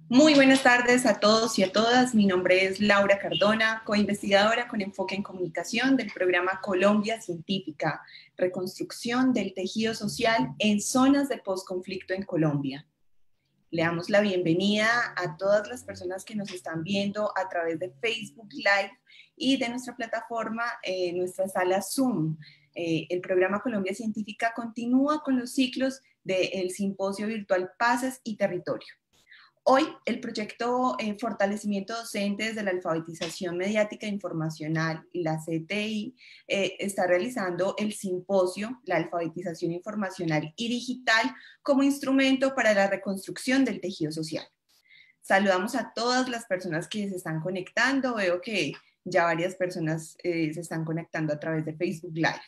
Muy buenas tardes a todos y a todas. Mi nombre es Laura Cardona, coinvestigadora con enfoque en comunicación del programa Colombia Científica, reconstrucción del tejido social en zonas de posconflicto en Colombia. Le damos la bienvenida a todas las personas que nos están viendo a través de Facebook Live y de nuestra plataforma, nuestra sala Zoom. El programa Colombia Científica continúa con los ciclos del simposio virtual Paces y Territorio. Hoy, el proyecto Fortalecimiento Docente desde la Alfabetización Mediática e Informacional, la CTI, está realizando el simposio La Alfabetización Informacional y Digital como instrumento para la reconstrucción del tejido social. Saludamos a todas las personas que se están conectando. Veo que ya varias personas se están conectando a través de Facebook Live.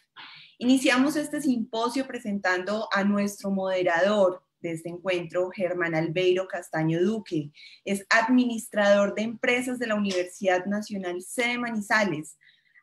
Iniciamos este simposio presentando a nuestro moderador de este encuentro, Germán Albeiro Castaño Duque. Es administrador de empresas de la Universidad Nacional sede Manizales.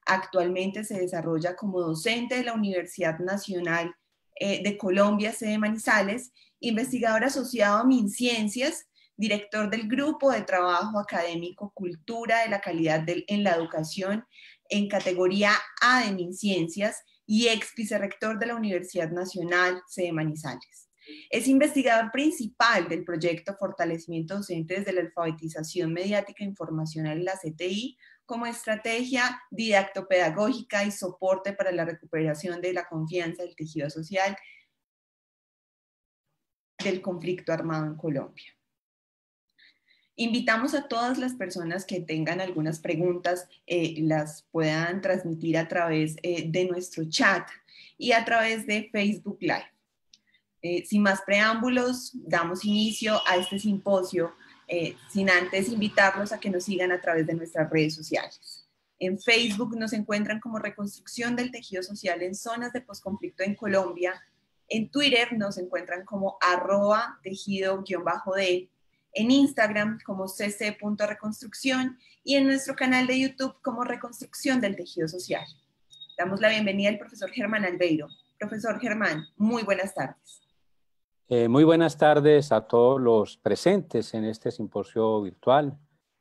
Actualmente se desarrolla como docente de la Universidad Nacional de Colombia, sede Manizales, investigador asociado a MinCiencias, director del Grupo de Trabajo Académico Cultura de la Calidad en la Educación en categoría A de MinCiencias y ex vicerrector de la Universidad Nacional sede Manizales. Es investigador principal del proyecto Fortalecimiento Docente desde la Alfabetización Mediática e Informacional en la CTI como estrategia didactopedagógica y soporte para la recuperación de la confianza del tejido social del conflicto armado en Colombia. Invitamos a todas las personas que tengan algunas preguntas, las puedan transmitir a través de nuestro chat y a través de Facebook Live. Sin más preámbulos, damos inicio a este simposio, sin antes invitarlos a que nos sigan a través de nuestras redes sociales. En Facebook nos encuentran como Reconstrucción del Tejido Social en Zonas de Posconflicto en Colombia. En Twitter nos encuentran como @tejido_d. En Instagram como cc.reconstrucción y en nuestro canal de YouTube como Reconstrucción del Tejido Social. Damos la bienvenida al profesor Germán Albeiro. Profesor Germán, muy buenas tardes. Muy buenas tardes a todos los presentes en este simposio virtual.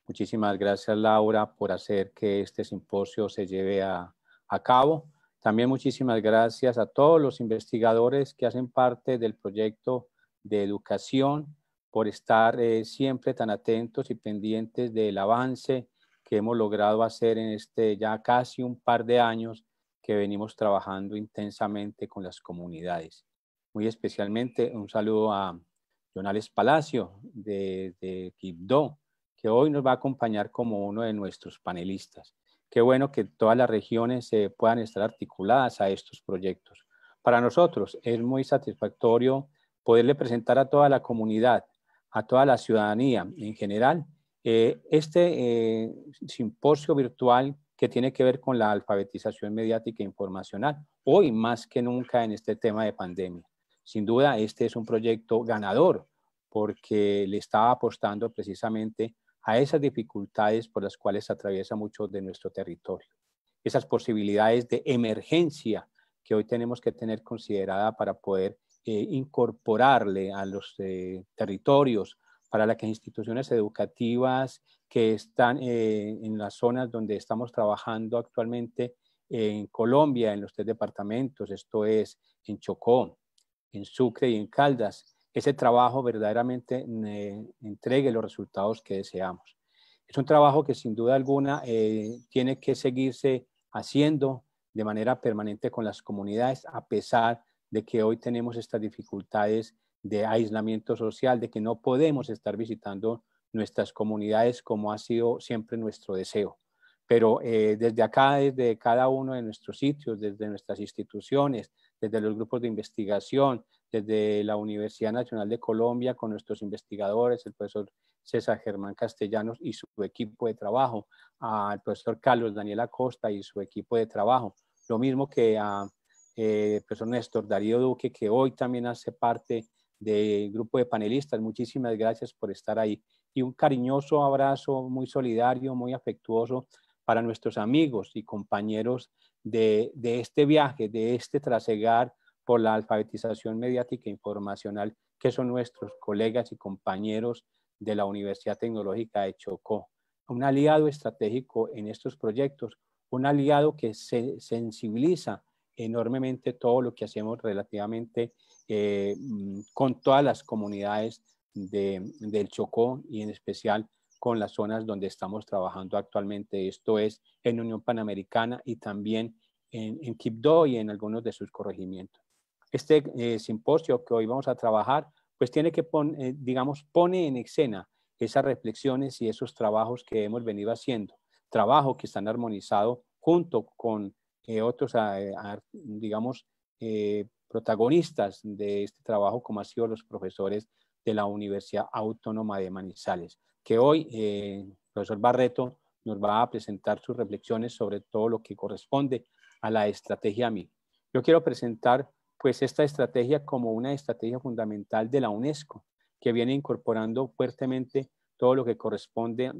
Muchísimas gracias, Laura, por hacer que este simposio se lleve a cabo. También muchísimas gracias a todos los investigadores que hacen parte del proyecto de educación por estar siempre tan atentos y pendientes del avance que hemos logrado hacer en este ya casi un par de años que venimos trabajando intensamente con las comunidades. Muy especialmente un saludo a Jonales Palacio de Quibdó, que hoy nos va a acompañar como uno de nuestros panelistas. Qué bueno que todas las regiones puedan estar articuladas a estos proyectos. Para nosotros es muy satisfactorio poderle presentar a toda la comunidad, a toda la ciudadanía en general, este simposio virtual que tiene que ver con la alfabetización mediática e informacional, hoy más que nunca en este tema de pandemia. Sin duda, este es un proyecto ganador porque le estaba apostando precisamente a esas dificultades por las cuales atraviesa mucho de nuestro territorio. Esas posibilidades de emergencia que hoy tenemos que tener considerada para poder incorporarle a los territorios, para las instituciones educativas que están en las zonas donde estamos trabajando actualmente en Colombia, en los 3 departamentos, esto es en Chocó, en Sucre y en Caldas, ese trabajo verdaderamente entregue los resultados que deseamos. Es un trabajo que sin duda alguna tiene que seguirse haciendo de manera permanente con las comunidades, a pesar de que hoy tenemos estas dificultades de aislamiento social, de que no podemos estar visitando nuestras comunidades como ha sido siempre nuestro deseo. Pero desde acá, desde cada uno de nuestros sitios, desde nuestras instituciones, desde los grupos de investigación, desde la Universidad Nacional de Colombia con nuestros investigadores, el profesor César Germán Castellanos y su equipo de trabajo, al profesor Carlos Daniel Acosta y su equipo de trabajo, lo mismo que a profesor Néstor Darío Duque, que hoy también hace parte del grupo de panelistas. Muchísimas gracias por estar ahí. Y un cariñoso abrazo muy solidario, muy afectuoso para nuestros amigos y compañeros de este viaje, de este trasegar por la alfabetización mediática e informacional, que son nuestros colegas y compañeros de la Universidad Tecnológica de Chocó. Un aliado estratégico en estos proyectos, un aliado que se sensibiliza enormemente todo lo que hacemos relativamente con todas las comunidades del Chocó y en especial con las zonas donde estamos trabajando actualmente. Esto es en Unión Panamericana y también en Quibdó y en algunos de sus corregimientos. Este simposio que hoy vamos a trabajar, pues tiene que pone en escena esas reflexiones y esos trabajos que hemos venido haciendo, trabajo que están armonizados junto con otros, digamos, protagonistas de este trabajo, como han sido los profesores de la Universidad Autónoma de Manizales, que hoy el profesor Barreto nos va a presentar sus reflexiones sobre todo lo que corresponde a la estrategia MIG. Yo quiero presentar pues esta estrategia como una estrategia fundamental de la UNESCO, que viene incorporando fuertemente todo lo que corresponde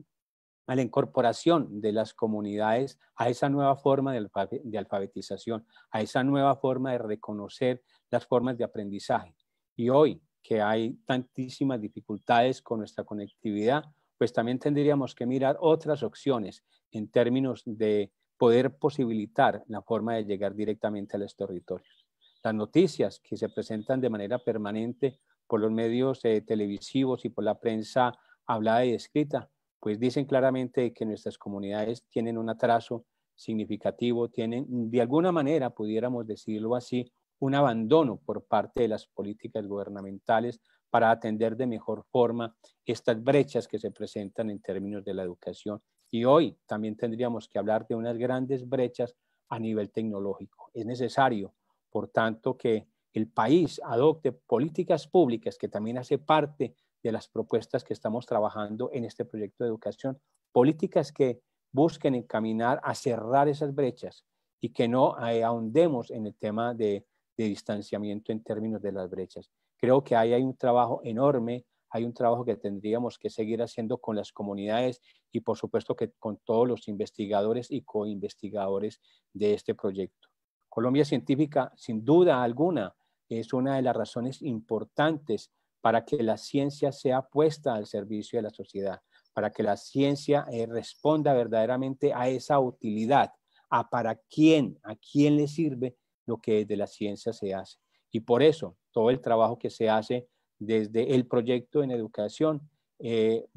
a la incorporación de las comunidades a esa nueva forma de alfabetización, a esa nueva forma de reconocer las formas de aprendizaje. Y hoy que hay tantísimas dificultades con nuestra conectividad, pues también tendríamos que mirar otras opciones en términos de poder posibilitar la forma de llegar directamente a los territorios. Las noticias que se presentan de manera permanente por los medios televisivos y por la prensa hablada y escrita, pues dicen claramente que nuestras comunidades tienen un atraso significativo, tienen de alguna manera, pudiéramos decirlo así, un abandono por parte de las políticas gubernamentales para atender de mejor forma estas brechas que se presentan en términos de la educación. Y hoy también tendríamos que hablar de unas grandes brechas a nivel tecnológico. Es necesario, por tanto, que el país adopte políticas públicas, que también hace parte de las propuestas que estamos trabajando en este proyecto de educación, políticas que busquen encaminar a cerrar esas brechas y que no ahondemos en el tema de distanciamiento en términos de las brechas. Creo que ahí hay un trabajo enorme, hay un trabajo que tendríamos que seguir haciendo con las comunidades y por supuesto que con todos los investigadores y coinvestigadores de este proyecto. Colombia Científica, sin duda alguna, es una de las razones importantes para que la ciencia sea puesta al servicio de la sociedad, para que la ciencia responda verdaderamente a esa utilidad, a para quién, a quién le sirve lo que desde la ciencia se hace. Y por eso todo el trabajo que se hace desde el proyecto en educación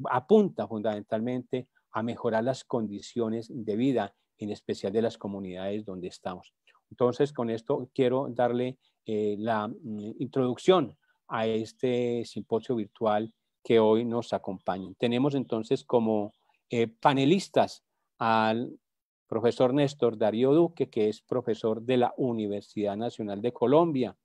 apunta fundamentalmente a mejorar las condiciones de vida, en especial de las comunidades donde estamos. Entonces, con esto quiero darle la introducción a este simposio virtual que hoy nos acompaña. Tenemos entonces como panelistas al profesor Néstor Darío Duque, que es profesor de la Universidad Nacional de Colombia,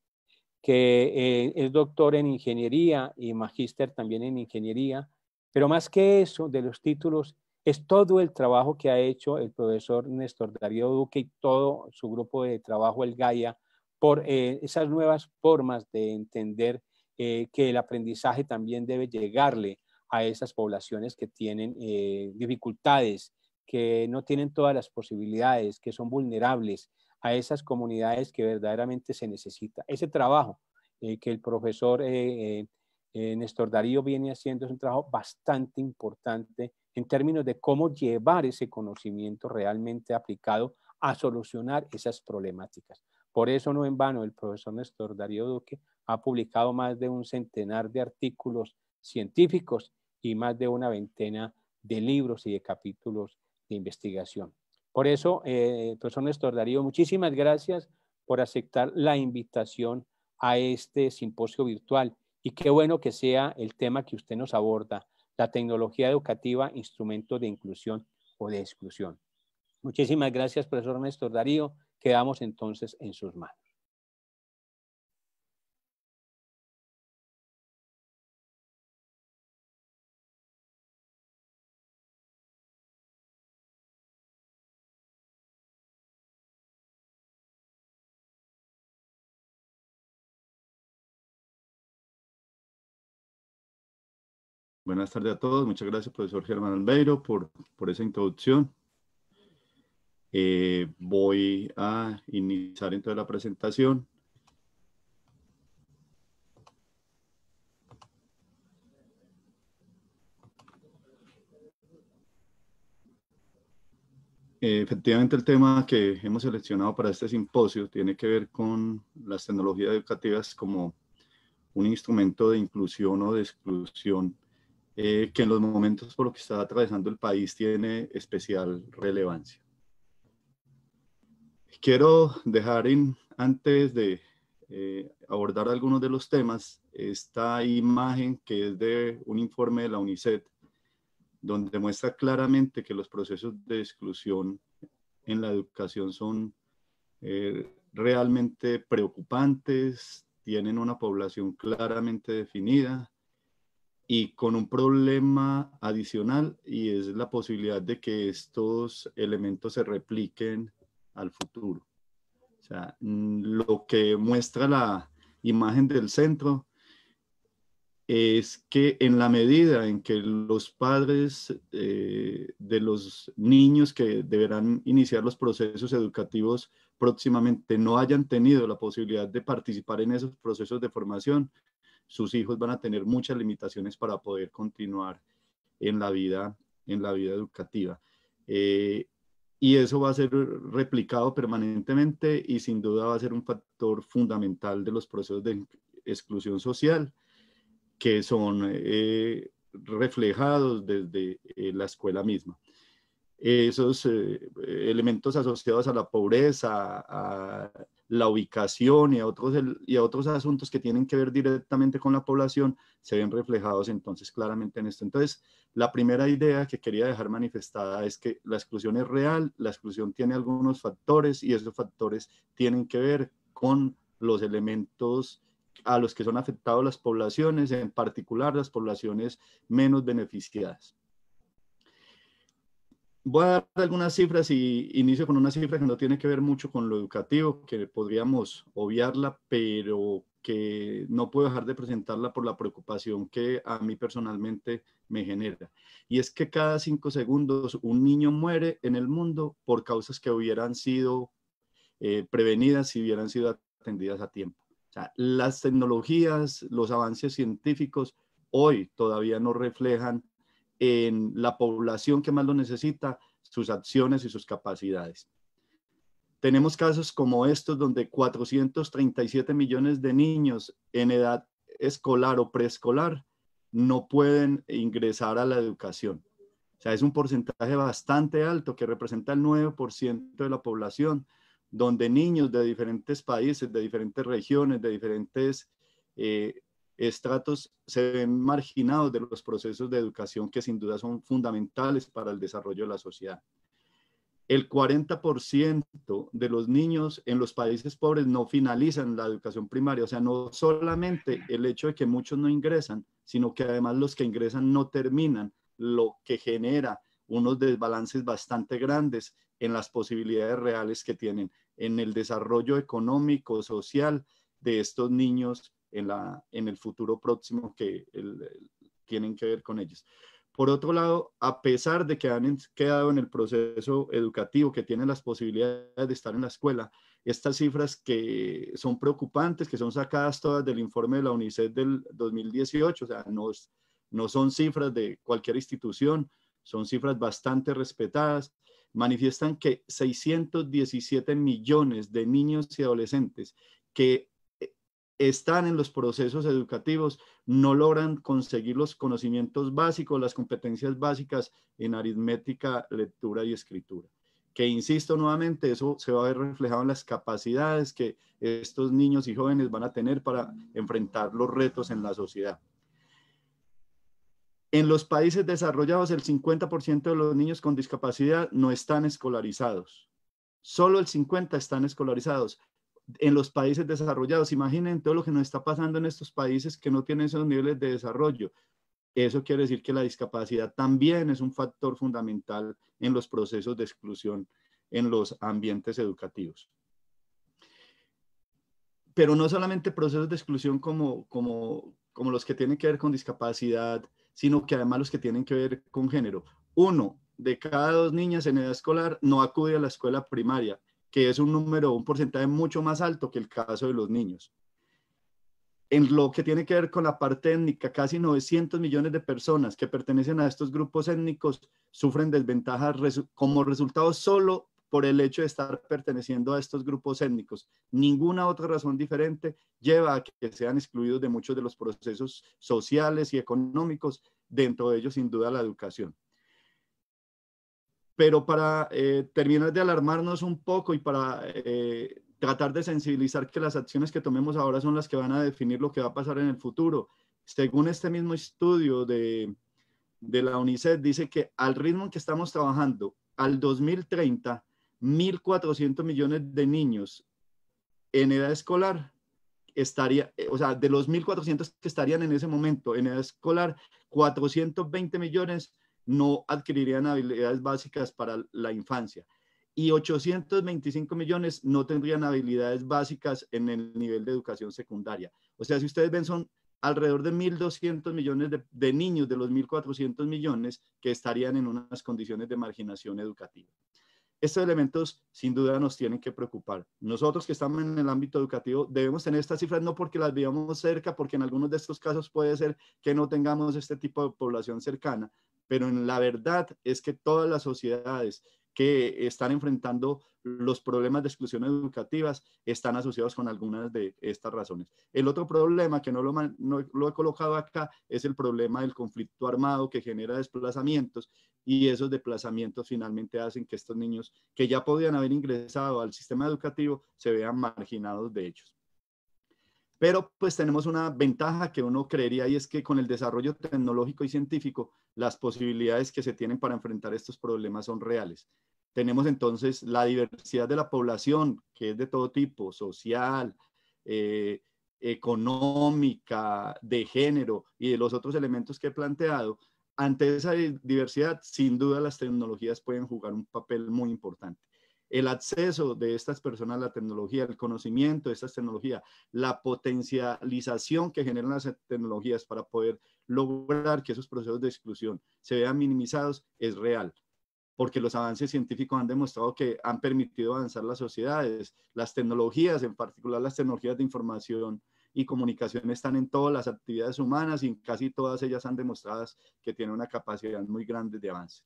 que es doctor en ingeniería y magíster también en ingeniería, pero más que eso, de los títulos, es todo el trabajo que ha hecho el profesor Néstor Darío Duque y todo su grupo de trabajo, el Gaia, por esas nuevas formas de entender que el aprendizaje también debe llegarle a esas poblaciones que tienen dificultades, que no tienen todas las posibilidades, que son vulnerables, a esas comunidades que verdaderamente se necesita. Ese trabajo que el profesor Néstor Darío viene haciendo es un trabajo bastante importante en términos de cómo llevar ese conocimiento realmente aplicado a solucionar esas problemáticas. Por eso no en vano el profesor Néstor Darío Duque ha publicado más de un centenar de artículos científicos y más de una veintena de libros y de capítulos de investigación. Por eso, profesor Néstor Darío, muchísimas gracias por aceptar la invitación a este simposio virtual y qué bueno que sea el tema que usted nos aborda, la tecnología educativa, instrumento de inclusión o de exclusión. Muchísimas gracias, profesor Néstor Darío. Quedamos entonces en sus manos. Buenas tardes a todos. Muchas gracias, profesor Germán Albeiro, por esa introducción. Voy a iniciar entonces la presentación. Efectivamente, el tema que hemos seleccionado para este simposio tiene que ver con las tecnologías educativas como un instrumento de inclusión o de exclusión, que en los momentos por los que está atravesando el país tiene especial relevancia. Quiero dejar antes de abordar algunos de los temas, esta imagen que es de un informe de la UNICEF, donde muestra claramente que los procesos de exclusión en la educación son realmente preocupantes, tienen una población claramente definida y con un problema adicional, y es la posibilidad de que estos elementos se repliquen al futuro. O sea, lo que muestra la imagen del centro es que en la medida en que los padres de los niños que deberán iniciar los procesos educativos próximamente no hayan tenido la posibilidad de participar en esos procesos de formación, sus hijos van a tener muchas limitaciones para poder continuar en la vida educativa. Y eso va a ser replicado permanentemente y sin duda va a ser un factor fundamental de los procesos de exclusión social, que son reflejados desde la escuela misma. Esos elementos asociados a la pobreza, a la ubicación y a otros asuntos que tienen que ver directamente con la población se ven reflejados entonces claramente en esto. Entonces, la primera idea que quería dejar manifestada es que la exclusión es real, la exclusión tiene algunos factores y esos factores tienen que ver con los elementos a los que son afectados las poblaciones, en particular las poblaciones menos beneficiadas. Voy a dar algunas cifras y inicio con una cifra que no tiene que ver mucho con lo educativo, que podríamos obviarla, pero que no puedo dejar de presentarla por la preocupación que a mí personalmente me genera. Y es que cada 5 segundos un niño muere en el mundo por causas que hubieran sido prevenidas si hubieran sido atendidas a tiempo. O sea, las tecnologías, los avances científicos hoy todavía no reflejan en la población que más lo necesita sus acciones y sus capacidades. Tenemos casos como estos donde 437 millones de niños en edad escolar o preescolar no pueden ingresar a la educación. O sea, es un porcentaje bastante alto que representa el 9% de la población, donde niños de diferentes países, de diferentes regiones, de diferentes estratos se ven marginados de los procesos de educación que sin duda son fundamentales para el desarrollo de la sociedad. El 40% de los niños en los países pobres no finalizan la educación primaria. O sea, no solamente el hecho de que muchos no ingresan, sino que además los que ingresan no terminan, lo que genera unos desbalances bastante grandes en las posibilidades reales que tienen en el desarrollo económico, social de estos niños en el futuro próximo que tienen que ver con ellos. Por otro lado, a pesar de que han quedado en el proceso educativo, que tienen las posibilidades de estar en la escuela, estas cifras que son preocupantes, que son sacadas todas del informe de la UNICEF del 2018, o sea, no son cifras de cualquier institución, son cifras bastante respetadas, manifiestan que 617 millones de niños y adolescentes que están en los procesos educativos no logran conseguir los conocimientos básicos, las competencias básicas en aritmética, lectura y escritura. Que insisto nuevamente, eso se va a ver reflejado en las capacidades que estos niños y jóvenes van a tener para enfrentar los retos en la sociedad. En los países desarrollados, el 50% de los niños con discapacidad no están escolarizados. Solo el 50% están escolarizados. En los países desarrollados, imaginen todo lo que nos está pasando en estos países que no tienen esos niveles de desarrollo. Eso quiere decir que la discapacidad también es un factor fundamental en los procesos de exclusión en los ambientes educativos. Pero no solamente procesos de exclusión como los que tienen que ver con discapacidad, sino que además los que tienen que ver con género. 1 de cada 2 niñas en edad escolar no acude a la escuela primaria, que es un porcentaje mucho más alto que el caso de los niños. En lo que tiene que ver con la parte étnica, casi 900 millones de personas que pertenecen a estos grupos étnicos sufren desventajas como resultado solo por el hecho de estar perteneciendo a estos grupos étnicos. Ninguna otra razón diferente lleva a que sean excluidos de muchos de los procesos sociales y económicos, dentro de ellos sin duda la educación. Pero para terminar de alarmarnos un poco y para tratar de sensibilizar que las acciones que tomemos ahora son las que van a definir lo que va a pasar en el futuro, según este mismo estudio de la UNICEF, dice que al ritmo en que estamos trabajando, al 2030, 1.400 millones de niños en edad escolar estaría, o sea, de los 1.400 que estarían en ese momento en edad escolar, 420 millones no adquirirían habilidades básicas para la infancia y 825 millones no tendrían habilidades básicas en el nivel de educación secundaria. O sea, si ustedes ven, son alrededor de 1.200 millones de niños de los 1.400 millones que estarían en unas condiciones de marginación educativa. Estos elementos sin duda nos tienen que preocupar. Nosotros que estamos en el ámbito educativo debemos tener estas cifras no porque las veamos cerca, porque en algunos de estos casos puede ser que no tengamos este tipo de población cercana, pero en la verdad es que todas las sociedades que están enfrentando los problemas de exclusión educativas están asociados con algunas de estas razones. El otro problema que no lo he colocado acá es el problema del conflicto armado que genera desplazamientos, y esos desplazamientos finalmente hacen que estos niños que ya podían haber ingresado al sistema educativo se vean marginados de ellos. Pero pues tenemos una ventaja que uno creería, y es que con el desarrollo tecnológico y científico, las posibilidades que se tienen para enfrentar estos problemas son reales. Tenemos entonces la diversidad de la población, que es de todo tipo, social, económica, de género y de los otros elementos que he planteado. Ante esa diversidad, sin duda las tecnologías pueden jugar un papel muy importante. El acceso de estas personas a la tecnología, el conocimiento de estas tecnologías, la potencialización que generan las tecnologías para poder lograr que esos procesos de exclusión se vean minimizados es real, porque los avances científicos han demostrado que han permitido avanzar las sociedades. Las tecnologías, en particular las tecnologías de información y comunicación, están en todas las actividades humanas y casi todas ellas han demostrado que tienen una capacidad muy grande de avance.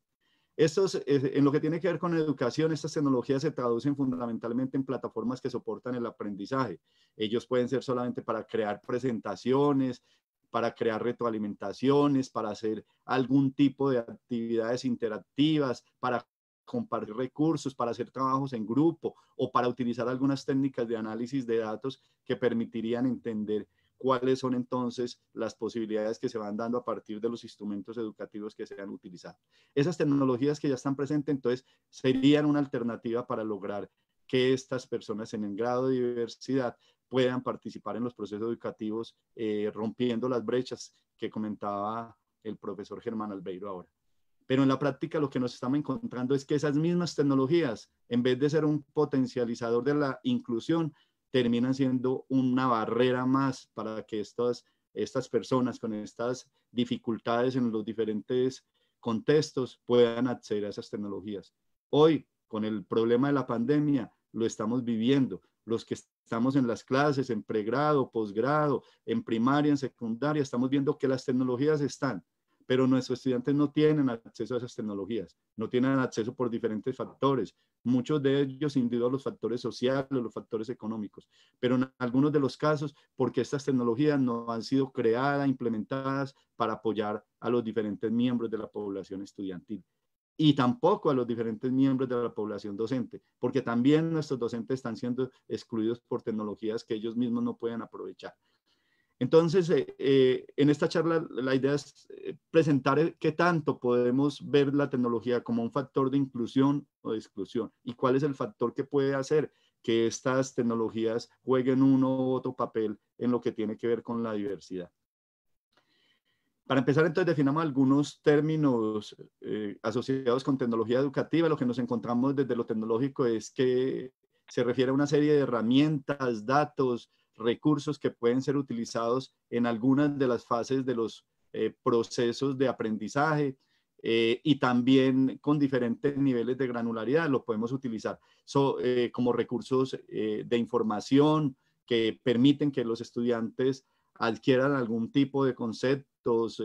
En lo que tiene que ver con educación, estas tecnologías se traducen fundamentalmente en plataformas que soportan el aprendizaje. Ellos pueden ser solamente para crear presentaciones, para crear retroalimentaciones, para hacer algún tipo de actividades interactivas, para compartir recursos, para hacer trabajos en grupo o para utilizar algunas técnicas de análisis de datos que permitirían entender cuáles son entonces las posibilidades que se van dando a partir de los instrumentos educativos que se han utilizado. Esas tecnologías que ya están presentes, entonces, serían una alternativa para lograr que estas personas en el grado de diversidad puedan participar en los procesos educativos, rompiendo las brechas que comentaba el profesor Germán Albeiro ahora. Pero en la práctica lo que nos estamos encontrando es que esas mismas tecnologías, en vez de ser un potencializador de la inclusión, terminan siendo una barrera más para que estas personas con estas dificultades en los diferentes contextos puedan acceder a esas tecnologías. Hoy, con el problema de la pandemia, lo estamos viviendo. Los que estamos en las clases, en pregrado, posgrado, en primaria, en secundaria, estamos viendo que las tecnologías están, pero nuestros estudiantes no tienen acceso a esas tecnologías, no tienen acceso por diferentes factores, muchos de ellos sin duda los factores sociales, los factores económicos, pero en algunos de los casos porque estas tecnologías no han sido creadas, implementadas para apoyar a los diferentes miembros de la población estudiantil y tampoco a los diferentes miembros de la población docente, porque también nuestros docentes están siendo excluidos por tecnologías que ellos mismos no pueden aprovechar. Entonces, en esta charla la idea es presentar qué tanto podemos ver la tecnología como un factor de inclusión o de exclusión y cuál es el factor que puede hacer que estas tecnologías jueguen uno u otro papel en lo que tiene que ver con la diversidad. Para empezar, entonces, definamos algunos términos asociados con tecnología educativa. Lo que nos encontramos desde lo tecnológico es que se refiere a una serie de herramientas, datos, recursos que pueden ser utilizados en algunas de las fases de los procesos de aprendizaje y también con diferentes niveles de granularidad. Lo podemos utilizar como recursos de información que permiten que los estudiantes adquieran algún tipo de conceptos,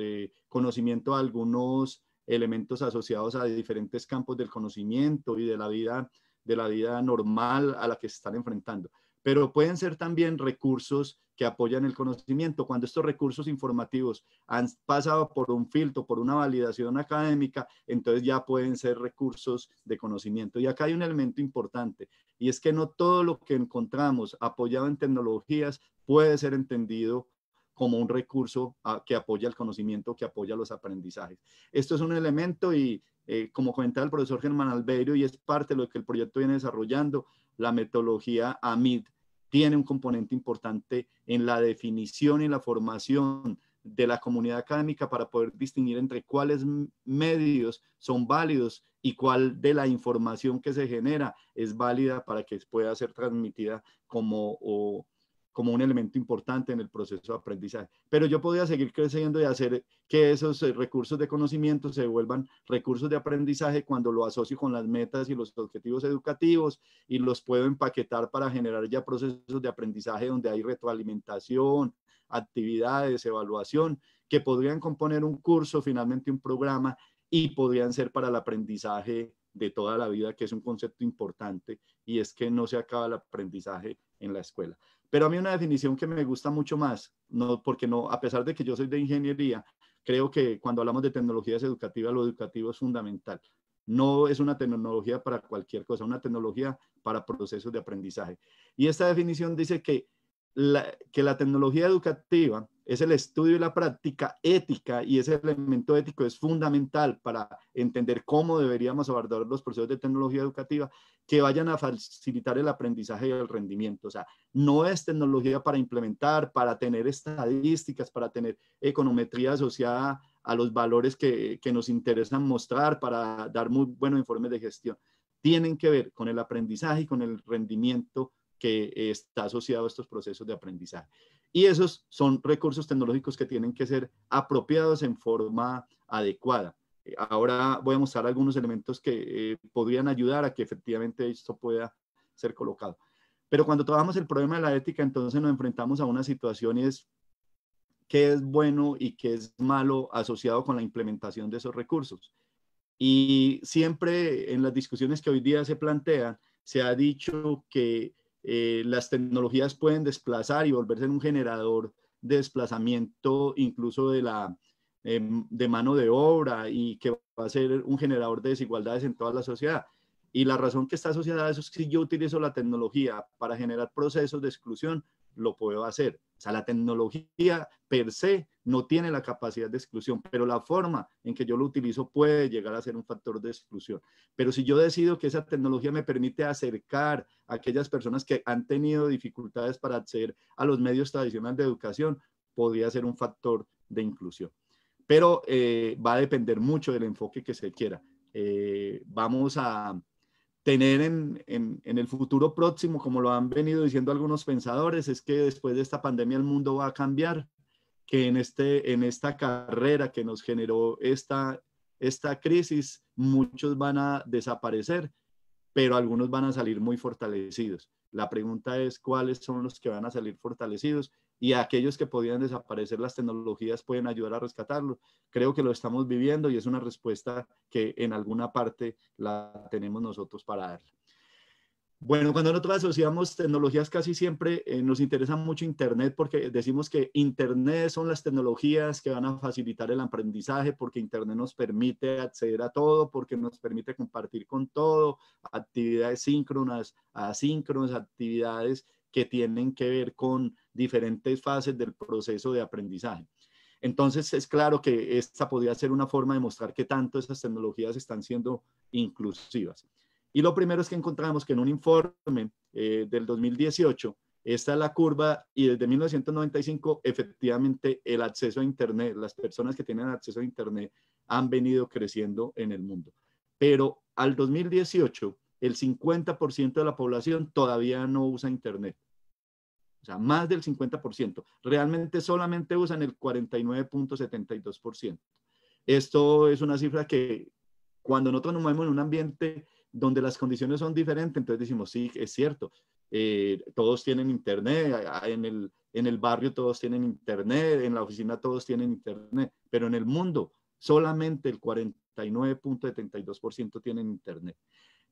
conocimiento de algunos elementos asociados a diferentes campos del conocimiento y de la vida normal a la que se están enfrentando. Pero pueden ser también recursos que apoyan el conocimiento. Cuando estos recursos informativos han pasado por un filtro, por una validación académica, entonces ya pueden ser recursos de conocimiento. Y acá hay un elemento importante, y es que no todo lo que encontramos apoyado en tecnologías puede ser entendido como un recurso que apoya el conocimiento, que apoya los aprendizajes. Esto es un elemento y como comentaba el profesor Germán Albeiro, y es parte de lo que el proyecto viene desarrollando, la metodología AMID tiene un componente importante en la definición y la formación de la comunidad académica para poder distinguir entre cuáles medios son válidos y cuál de la información que se genera es válida para que pueda ser transmitida como un elemento importante en el proceso de aprendizaje. Pero yo podría seguir creciendo y hacer que esos recursos de conocimiento se vuelvan recursos de aprendizaje cuando lo asocio con las metas y los objetivos educativos y los puedo empaquetar para generar ya procesos de aprendizaje donde hay retroalimentación, actividades, evaluación, que podrían componer un curso, finalmente un programa, y podrían ser para el aprendizaje de toda la vida, que es un concepto importante, y es que no se acaba el aprendizaje en la escuela. Pero a mí una definición que me gusta mucho más, porque a pesar de que yo soy de ingeniería, creo que cuando hablamos de tecnologías educativas, lo educativo es fundamental. No es una tecnología para cualquier cosa, una tecnología para procesos de aprendizaje. Y esta definición dice que la tecnología educativa es el estudio y la práctica ética, y ese elemento ético es fundamental para entender cómo deberíamos abordar los procesos de tecnología educativa que vayan a facilitar el aprendizaje y el rendimiento. O sea, no es tecnología para implementar, para tener estadísticas, para tener econometría asociada a los valores que nos interesan mostrar, para dar muy buenos informes de gestión. Tienen que ver con el aprendizaje y con el rendimiento que está asociado a estos procesos de aprendizaje. Y esos son recursos tecnológicos que tienen que ser apropiados en forma adecuada. Ahora voy a mostrar algunos elementos que podrían ayudar a que efectivamente esto pueda ser colocado. Pero cuando trabajamos el problema de la ética, entonces nos enfrentamos a una situación y es qué es bueno y qué es malo asociado con la implementación de esos recursos. Y siempre en las discusiones que hoy día se plantean, se ha dicho que las tecnologías pueden desplazar y volverse en un generador de desplazamiento incluso de mano de obra, y que va a ser un generador de desigualdades en toda la sociedad. Y la razón que está asociada a eso es que si yo utilizo la tecnología para generar procesos de exclusión, lo puedo hacer. O sea, la tecnología per se no tiene la capacidad de exclusión, pero la forma en que yo lo utilizo puede llegar a ser un factor de exclusión. Pero si yo decido que esa tecnología me permite acercar a aquellas personas que han tenido dificultades para acceder a los medios tradicionales de educación, podría ser un factor de inclusión. Pero va a depender mucho del enfoque que se quiera. Vamos a tener en el futuro próximo, como lo han venido diciendo algunos pensadores, es que después de esta pandemia el mundo va a cambiar, que en esta carrera que nos generó esta crisis, muchos van a desaparecer, pero algunos van a salir muy fortalecidos. La pregunta es cuáles son los que van a salir fortalecidos, y aquellos que podían desaparecer, las tecnologías pueden ayudar a rescatarlo. Creo que lo estamos viviendo y es una respuesta que en alguna parte la tenemos nosotros para darle. Bueno, cuando nosotros asociamos tecnologías, casi siempre nos interesa mucho Internet, porque decimos que Internet son las tecnologías que van a facilitar el aprendizaje, porque Internet nos permite acceder a todo, porque nos permite compartir con todo, actividades síncronas, asíncronas, actividades que tienen que ver con diferentes fases del proceso de aprendizaje. Entonces, es claro que esta podría ser una forma de mostrar que tanto esas tecnologías están siendo inclusivas. Y lo primero es que encontramos que en un informe del 2018, esta es la curva, y desde 1995 efectivamente el acceso a Internet, las personas que tienen acceso a Internet han venido creciendo en el mundo. Pero al 2018, el 50% de la población todavía no usa Internet. O sea, más del 50%. Realmente solamente usan el 49.72%. Esto es una cifra que cuando nosotros nos movemos en un ambiente donde las condiciones son diferentes, entonces decimos, sí, es cierto, todos tienen Internet, en el barrio todos tienen internet, en la oficina todos tienen internet, pero en el mundo solamente el 49.72% tienen internet.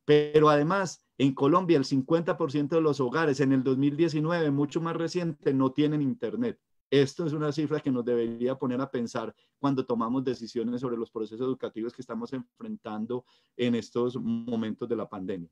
Pero además, en Colombia, el 50% de los hogares en el 2019, mucho más reciente, no tienen internet. Esto es una cifra que nos debería poner a pensar cuando tomamos decisiones sobre los procesos educativos que estamos enfrentando en estos momentos de la pandemia.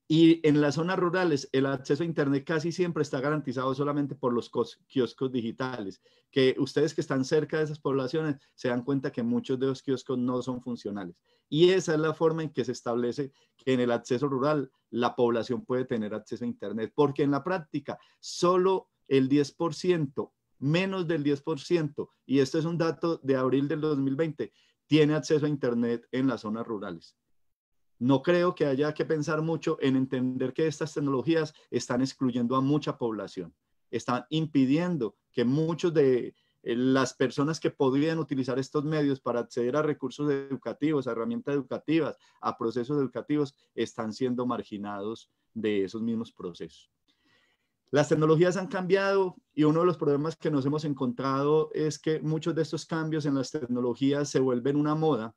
Y en las zonas rurales, el acceso a Internet casi siempre está garantizado solamente por los kioscos digitales, que ustedes que están cerca de esas poblaciones se dan cuenta que muchos de los kioscos no son funcionales. Y esa es la forma en que se establece que en el acceso rural la población puede tener acceso a Internet, porque en la práctica solo el 10%, menos del 10%, y este es un dato de abril del 2020, tiene acceso a Internet en las zonas rurales. No creo que haya que pensar mucho en entender que estas tecnologías están excluyendo a mucha población, están impidiendo que muchos de las personas que podrían utilizar estos medios para acceder a recursos educativos, a herramientas educativas, a procesos educativos, están siendo marginados de esos mismos procesos. Las tecnologías han cambiado y uno de los problemas que nos hemos encontrado es que muchos de estos cambios en las tecnologías se vuelven una moda.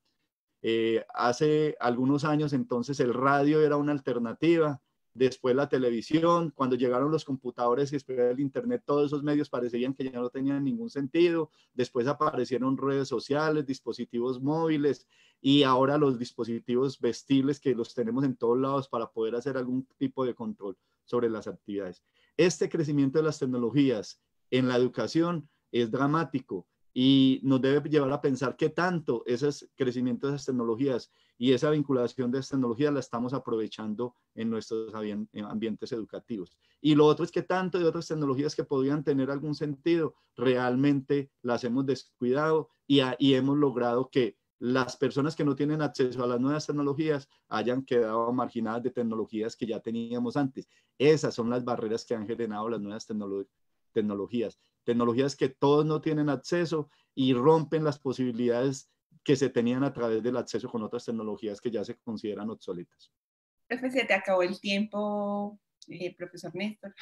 Hace algunos años entonces el radio era una alternativa, después la televisión, cuando llegaron los computadores y después el internet, todos esos medios parecían que ya no tenían ningún sentido, después aparecieron redes sociales, dispositivos móviles y ahora los dispositivos vestibles que los tenemos en todos lados para poder hacer algún tipo de control sobre las actividades. Este crecimiento de las tecnologías en la educación es dramático y nos debe llevar a pensar qué tanto ese crecimiento de esas tecnologías y esa vinculación de esas tecnologías la estamos aprovechando en nuestros ambientes educativos. Y lo otro es que tanto de otras tecnologías que podrían tener algún sentido, realmente las hemos descuidado y hemos logrado que las personas que no tienen acceso a las nuevas tecnologías hayan quedado marginadas de tecnologías que ya teníamos antes. Esas son las barreras que han generado las nuevas tecnologías que todos no tienen acceso y rompen las posibilidades que se tenían a través del acceso con otras tecnologías que ya se consideran obsoletas. Profe, se te acabó el tiempo, profesor Néstor.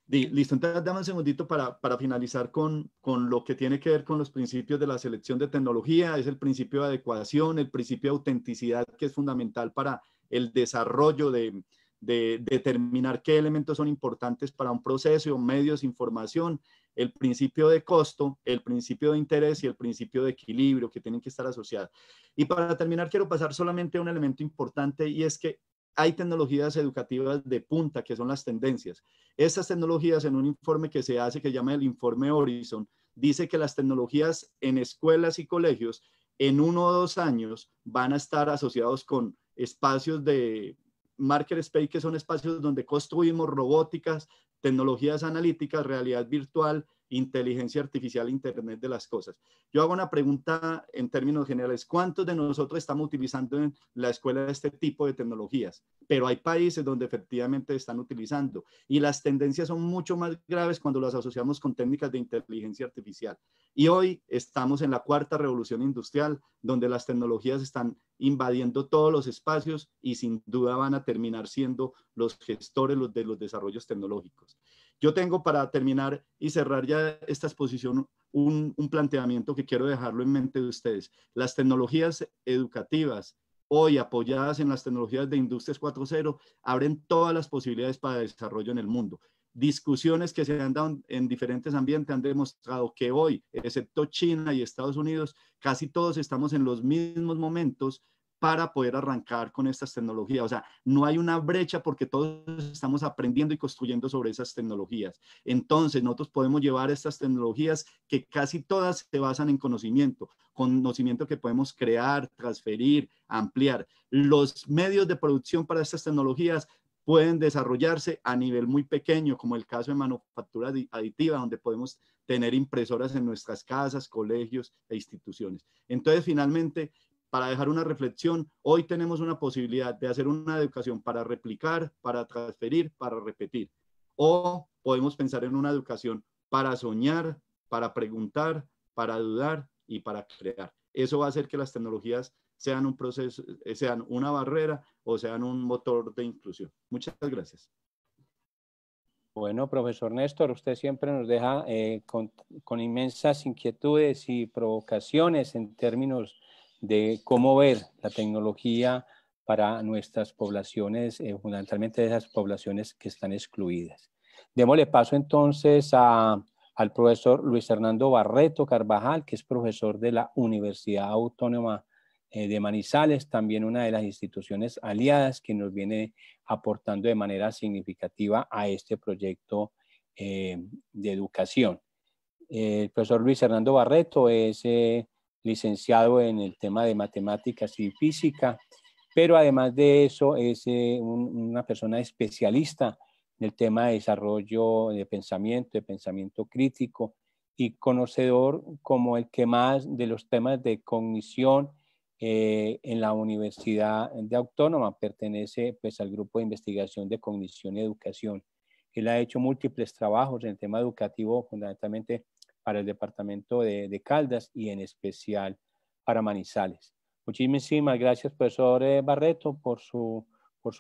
Listo, entonces dame un segundito para finalizar con lo que tiene que ver con los principios de la selección de tecnología. Es el principio de adecuación, el principio de autenticidad, que es fundamental para el desarrollo de determinar qué elementos son importantes para un proceso, medios, información, el principio de costo, el principio de interés y el principio de equilibrio que tienen que estar asociados. Y para terminar, quiero pasar solamente a un elemento importante y es que hay tecnologías educativas de punta que son las tendencias. Estas tecnologías, en un informe que se hace que llama el informe Horizon, dice que las tecnologías en escuelas y colegios en 1 o 2 años van a estar asociados con espacios de makerspace, que son espacios donde construimos robóticas, tecnologías analíticas, realidad virtual, inteligencia artificial, Internet de las cosas. Yo hago una pregunta en términos generales. ¿Cuántos de nosotros estamos utilizando en la escuela este tipo de tecnologías? Pero hay países donde efectivamente están utilizando y las tendencias son mucho más graves cuando las asociamos con técnicas de inteligencia artificial. Y hoy estamos en la 4ª revolución industrial, donde las tecnologías están invadiendo todos los espacios y sin duda van a terminar siendo los gestores de los desarrollos tecnológicos. Yo tengo para terminar y cerrar ya esta exposición un planteamiento que quiero dejarlo en mente de ustedes. Las tecnologías educativas, hoy apoyadas en las tecnologías de Industrias 4.0, abren todas las posibilidades para el desarrollo en el mundo. Discusiones que se han dado en diferentes ambientes han demostrado que hoy, excepto China y Estados Unidos, casi todos estamos en los mismos momentos para poder arrancar con estas tecnologías. O sea, no hay una brecha porque todos estamos aprendiendo y construyendo sobre esas tecnologías. Entonces, nosotros podemos llevar estas tecnologías que casi todas se basan en conocimiento que podemos crear, transferir, ampliar. Los medios de producción para estas tecnologías pueden desarrollarse a nivel muy pequeño, como el caso de manufactura aditiva, donde podemos tener impresoras en nuestras casas, colegios e instituciones. Entonces, finalmente, para dejar una reflexión, hoy tenemos una posibilidad de hacer una educación para replicar, para transferir, para repetir. O podemos pensar en una educación para soñar, para preguntar, para dudar y para crear. Eso va a hacer que las tecnologías sean un proceso, sean una barrera o sean un motor de inclusión. Muchas gracias. Bueno, profesor Néstor, usted siempre nos deja con inmensas inquietudes y provocaciones en términos de cómo ver la tecnología para nuestras poblaciones, fundamentalmente esas poblaciones que están excluidas. Démosle paso entonces al profesor Luis Hernando Barreto Carvajal, que es profesor de la Universidad Autónoma de Manizales, también una de las instituciones aliadas que nos viene aportando de manera significativa a este proyecto de educación. El profesor Luis Hernando Barreto es licenciado en el tema de matemáticas y física, pero además de eso es una persona especialista en el tema de desarrollo de pensamiento crítico y conocedor como el que más de los temas de cognición en la Universidad de Autónoma. Pertenece pues al grupo de investigación de cognición y educación. Él ha hecho múltiples trabajos en el tema educativo, fundamentalmente para el departamento de Caldas y en especial para Manizales. Muchísimas gracias, profesor Barreto, por su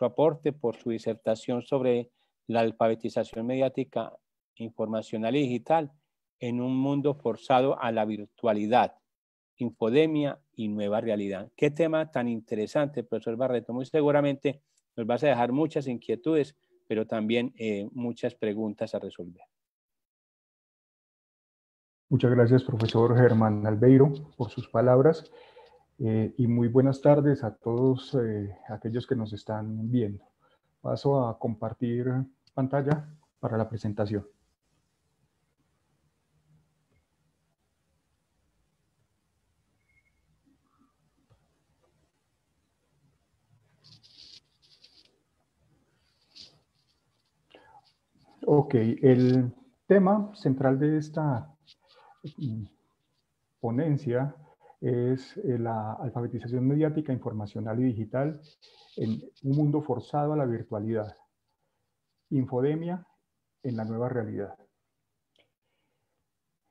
aporte, por su disertación sobre la alfabetización mediática, informacional y digital en un mundo forzado a la virtualidad, infodemia y nueva realidad. Qué tema tan interesante, profesor Barreto. Muy seguramente nos vas a dejar muchas inquietudes, pero también muchas preguntas a resolver. Muchas gracias, profesor Germán Albeiro, por sus palabras y muy buenas tardes a todos aquellos que nos están viendo. Paso a compartir pantalla para la presentación. Ok, el tema central de esta ponencia es la alfabetización mediática, informacional y digital en un mundo forzado a la virtualidad. Infodemia en la nueva realidad.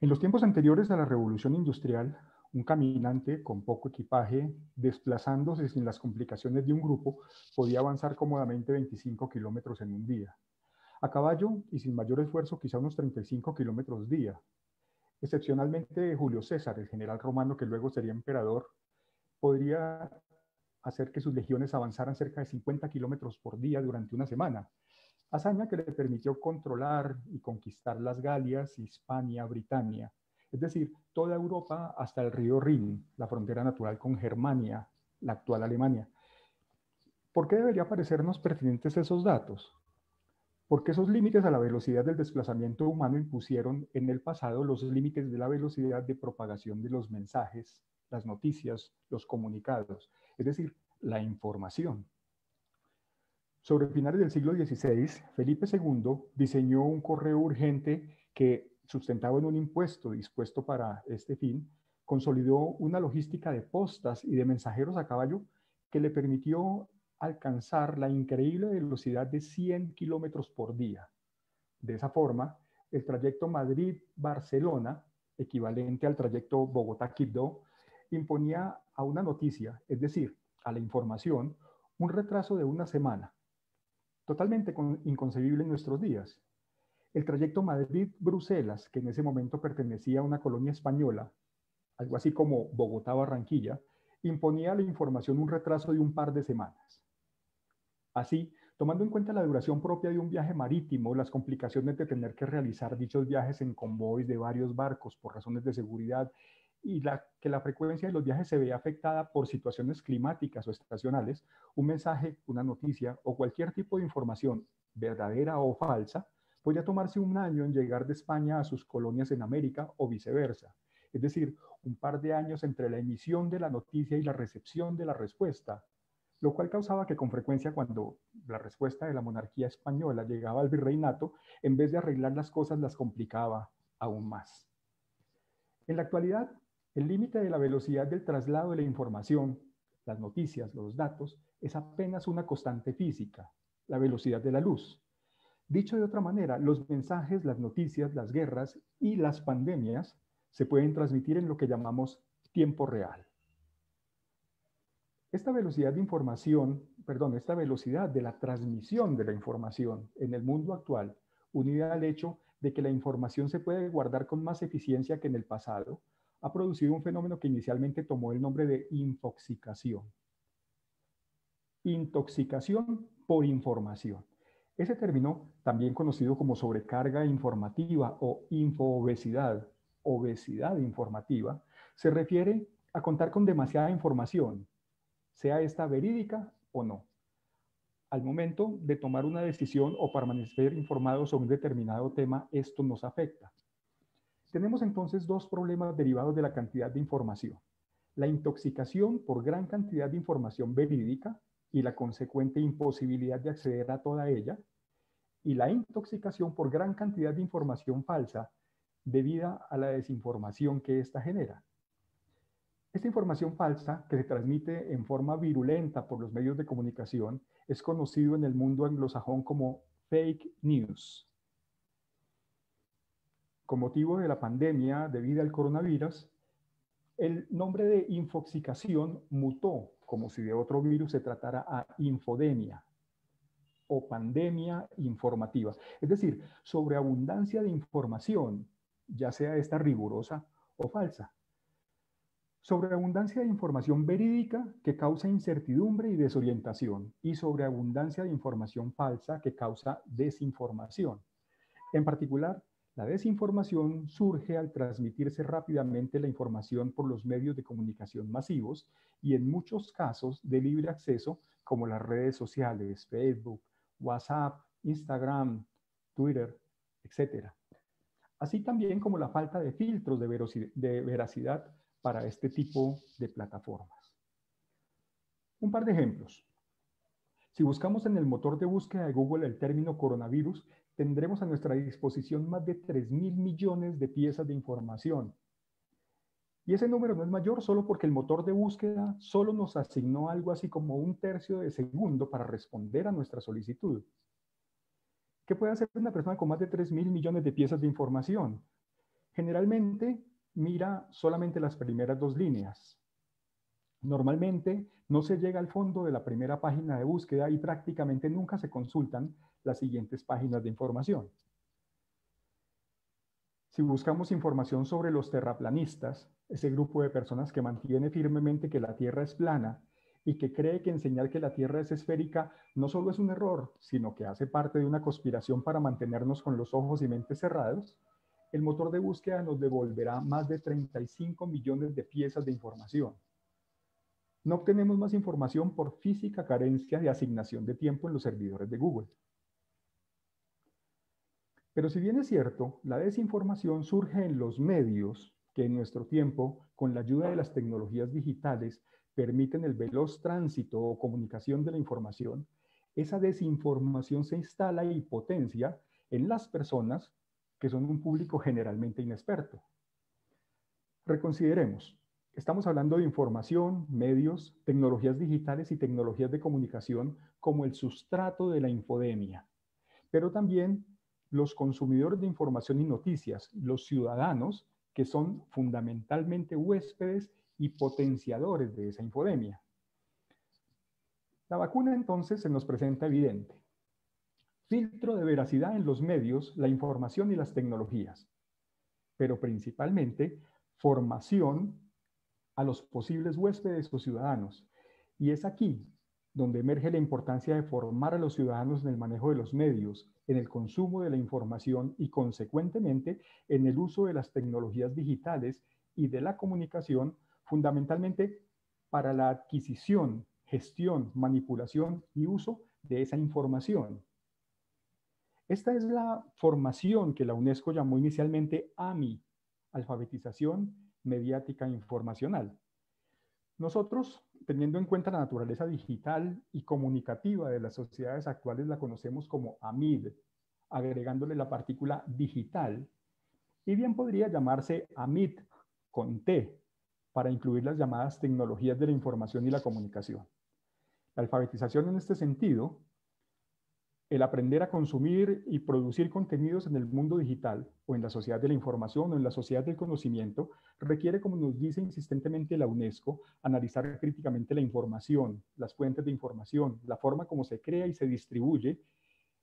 En los tiempos anteriores a la revolución industrial, un caminante con poco equipaje, desplazándose sin las complicaciones de un grupo, podía avanzar cómodamente 25 kilómetros en un día. A caballo y sin mayor esfuerzo, quizá unos 35 kilómetros día. Excepcionalmente, Julio César, el general romano que luego sería emperador, podría hacer que sus legiones avanzaran cerca de 50 kilómetros por día durante una semana, hazaña que le permitió controlar y conquistar las Galias, Hispania, Britania, es decir, toda Europa hasta el río Rin, la frontera natural con Germania, la actual Alemania. ¿Por qué debería parecernos pertinentes esos datos? Porque esos límites a la velocidad del desplazamiento humano impusieron en el pasado los límites de la velocidad de propagación de los mensajes, las noticias, los comunicados, es decir, la información. Sobre finales del siglo XVI, Felipe II diseñó un correo urgente que, sustentado en un impuesto dispuesto para este fin, consolidó una logística de postas y de mensajeros a caballo que le permitió alcanzar la increíble velocidad de 100 kilómetros por día. De esa forma, el trayecto Madrid-Barcelona, equivalente al trayecto Bogotá-Quibdó, imponía a una noticia, es decir, a la información, un retraso de una semana, totalmente inconcebible en nuestros días. El trayecto Madrid-Bruselas, que en ese momento pertenecía a una colonia española, algo así como Bogotá-Barranquilla, imponía a la información un retraso de un par de semanas. Así, tomando en cuenta la duración propia de un viaje marítimo, las complicaciones de tener que realizar dichos viajes en convoys de varios barcos por razones de seguridad y que la frecuencia de los viajes se veía afectada por situaciones climáticas o estacionales, un mensaje, una noticia o cualquier tipo de información, verdadera o falsa, podría tomarse un año en llegar de España a sus colonias en América o viceversa. Es decir, un par de años entre la emisión de la noticia y la recepción de la respuesta, lo cual causaba que con frecuencia cuando la respuesta de la monarquía española llegaba al virreinato, en vez de arreglar las cosas las complicaba aún más. En la actualidad, el límite de la velocidad del traslado de la información, las noticias, los datos, es apenas una constante física, la velocidad de la luz. Dicho de otra manera, los mensajes, las noticias, las guerras y las pandemias se pueden transmitir en lo que llamamos tiempo real. Esta velocidad de información, esta velocidad de la transmisión de la información en el mundo actual unida al hecho de que la información se puede guardar con más eficiencia que en el pasado, ha producido un fenómeno que inicialmente tomó el nombre de infoxicación. Intoxicación por información. Ese término, también conocido como sobrecarga informativa o infoobesidad, obesidad informativa, se refiere a contar con demasiada información, sea esta verídica o no, al momento de tomar una decisión o permanecer informado sobre un determinado tema. Esto nos afecta. Tenemos entonces dos problemas derivados de la cantidad de información: la intoxicación por gran cantidad de información verídica y la consecuente imposibilidad de acceder a toda ella, y la intoxicación por gran cantidad de información falsa debida a la desinformación que ésta genera. Esta información falsa, que se transmite en forma virulenta por los medios de comunicación, es conocido en el mundo anglosajón como fake news. Con motivo de la pandemia debido al coronavirus, el nombre de infoxicación mutó, como si de otro virus se tratara, a infodemia o pandemia informativa. Es decir, sobreabundancia de información, ya sea esta rigurosa o falsa. Sobreabundancia de información verídica que causa incertidumbre y desorientación, y sobreabundancia de información falsa que causa desinformación. En particular, la desinformación surge al transmitirse rápidamente la información por los medios de comunicación masivos y en muchos casos de libre acceso, como las redes sociales, Facebook, WhatsApp, Instagram, Twitter, etc. Así también como la falta de filtros de veracidad para este tipo de plataformas. Un par de ejemplos. Si buscamos en el motor de búsqueda de Google el término coronavirus, tendremos a nuestra disposición más de 3.000 millones de piezas de información. Y ese número no es mayor solo porque el motor de búsqueda solo nos asignó algo así como 1/3 de segundo para responder a nuestra solicitud. ¿Qué puede hacer una persona con más de 3.000 millones de piezas de información? Generalmente mira solamente las primeras 2 líneas. Normalmente no se llega al fondo de la primera página de búsqueda y prácticamente nunca se consultan las siguientes páginas de información. Si buscamos información sobre los terraplanistas, ese grupo de personas que mantiene firmemente que la Tierra es plana y que cree que enseñar que la Tierra es esférica no solo es un error, sino que hace parte de una conspiración para mantenernos con los ojos y mentes cerrados, el motor de búsqueda nos devolverá más de 35 millones de piezas de información. No obtenemos más información por física carencia de asignación de tiempo en los servidores de Google. Pero si bien es cierto, la desinformación surge en los medios que en nuestro tiempo, con la ayuda de las tecnologías digitales, permiten el veloz tránsito o comunicación de la información, esa desinformación se instala y potencia en las personas que son un público generalmente inexperto. Reconsideremos. Estamos hablando de información, medios, tecnologías digitales y tecnologías de comunicación como el sustrato de la infodemia, pero también los consumidores de información y noticias, los ciudadanos, que son fundamentalmente huéspedes y potenciadores de esa infodemia. La vacuna entonces se nos presenta evidente. Filtro de veracidad en los medios, la información y las tecnologías, pero principalmente formación a los posibles huéspedes o ciudadanos. Y es aquí donde emerge la importancia de formar a los ciudadanos en el manejo de los medios, en el consumo de la información y, consecuentemente, en el uso de las tecnologías digitales y de la comunicación, fundamentalmente para la adquisición, gestión, manipulación y uso de esa información. Esta es la formación que la UNESCO llamó inicialmente AMI, alfabetización mediática informacional. Nosotros, teniendo en cuenta la naturaleza digital y comunicativa de las sociedades actuales, la conocemos como AMID, agregándole la partícula digital, y bien podría llamarse AMIT con T, para incluir las llamadas tecnologías de la información y la comunicación. La alfabetización en este sentido, el aprender a consumir y producir contenidos en el mundo digital o en la sociedad de la información o en la sociedad del conocimiento requiere, como nos dice insistentemente la UNESCO, analizar críticamente la información, las fuentes de información, la forma como se crea y se distribuye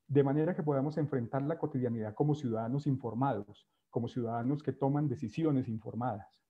de manera que podamos enfrentar la cotidianidad como ciudadanos informados, como ciudadanos que toman decisiones informadas.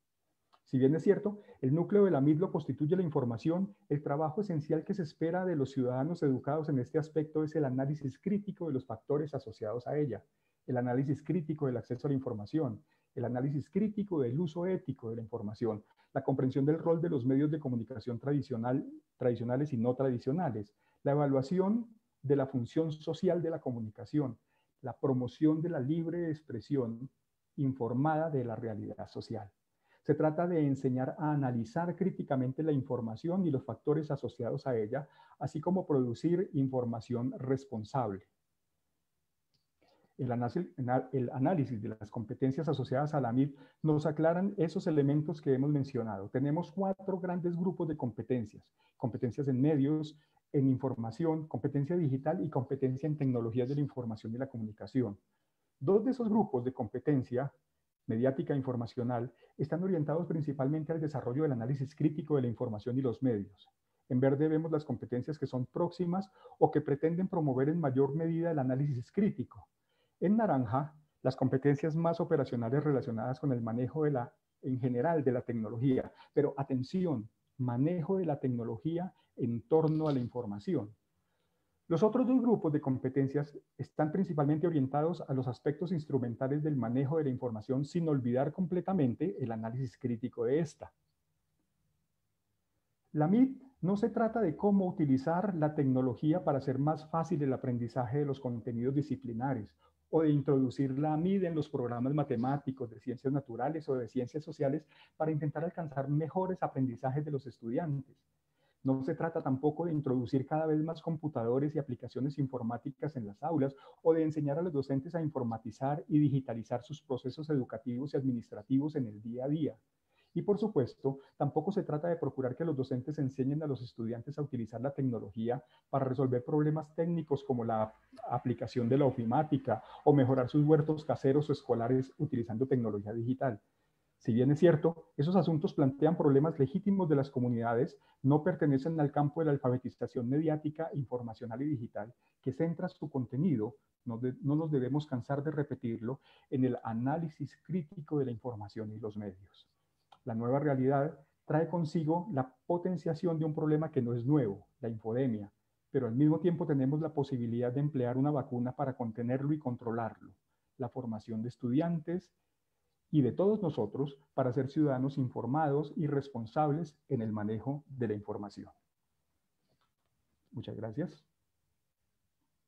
Si bien es cierto, el núcleo de la MID lo constituye la información, el trabajo esencial que se espera de los ciudadanos educados en este aspecto es el análisis crítico de los factores asociados a ella, el análisis crítico del acceso a la información, el análisis crítico del uso ético de la información, la comprensión del rol de los medios de comunicación tradicionales y no tradicionales, la evaluación de la función social de la comunicación, la promoción de la libre expresión informada de la realidad social. Se trata de enseñar a analizar críticamente la información y los factores asociados a ella, así como producir información responsable. El análisis de las competencias asociadas a la MID nos aclaran esos elementos que hemos mencionado. Tenemos 4 grandes grupos de competencias: competencias en medios, en información, competencia digital y competencia en tecnologías de la información y la comunicación. 2 de esos grupos de competencia, mediática e informacional, están orientados principalmente al desarrollo del análisis crítico de la información y los medios. En verde vemos las competencias que son próximas o que pretenden promover en mayor medida el análisis crítico. En naranja, las competencias más operacionales relacionadas con el manejo en general de la tecnología. Pero atención, manejo de la tecnología en torno a la información. Los otros 2 grupos de competencias están principalmente orientados a los aspectos instrumentales del manejo de la información, sin olvidar completamente el análisis crítico de esta. La MID no se trata de cómo utilizar la tecnología para hacer más fácil el aprendizaje de los contenidos disciplinares o de introducir la MID en los programas matemáticos, de ciencias naturales o de ciencias sociales para intentar alcanzar mejores aprendizajes de los estudiantes. No se trata tampoco de introducir cada vez más computadores y aplicaciones informáticas en las aulas o de enseñar a los docentes a informatizar y digitalizar sus procesos educativos y administrativos en el día a día. Y por supuesto, tampoco se trata de procurar que los docentes enseñen a los estudiantes a utilizar la tecnología para resolver problemas técnicos como la aplicación de la ofimática o mejorar sus huertos caseros o escolares utilizando tecnología digital. Si bien es cierto, esos asuntos plantean problemas legítimos de las comunidades, no pertenecen al campo de la alfabetización mediática, informacional y digital, que centra su contenido, no nos debemos cansar de repetirlo, en el análisis crítico de la información y los medios. La nueva realidad trae consigo la potenciación de un problema que no es nuevo, la infodemia, pero al mismo tiempo tenemos la posibilidad de emplear una vacuna para contenerlo y controlarlo, la formación de estudiantes y de todos nosotros para ser ciudadanos informados y responsables en el manejo de la información. Muchas gracias.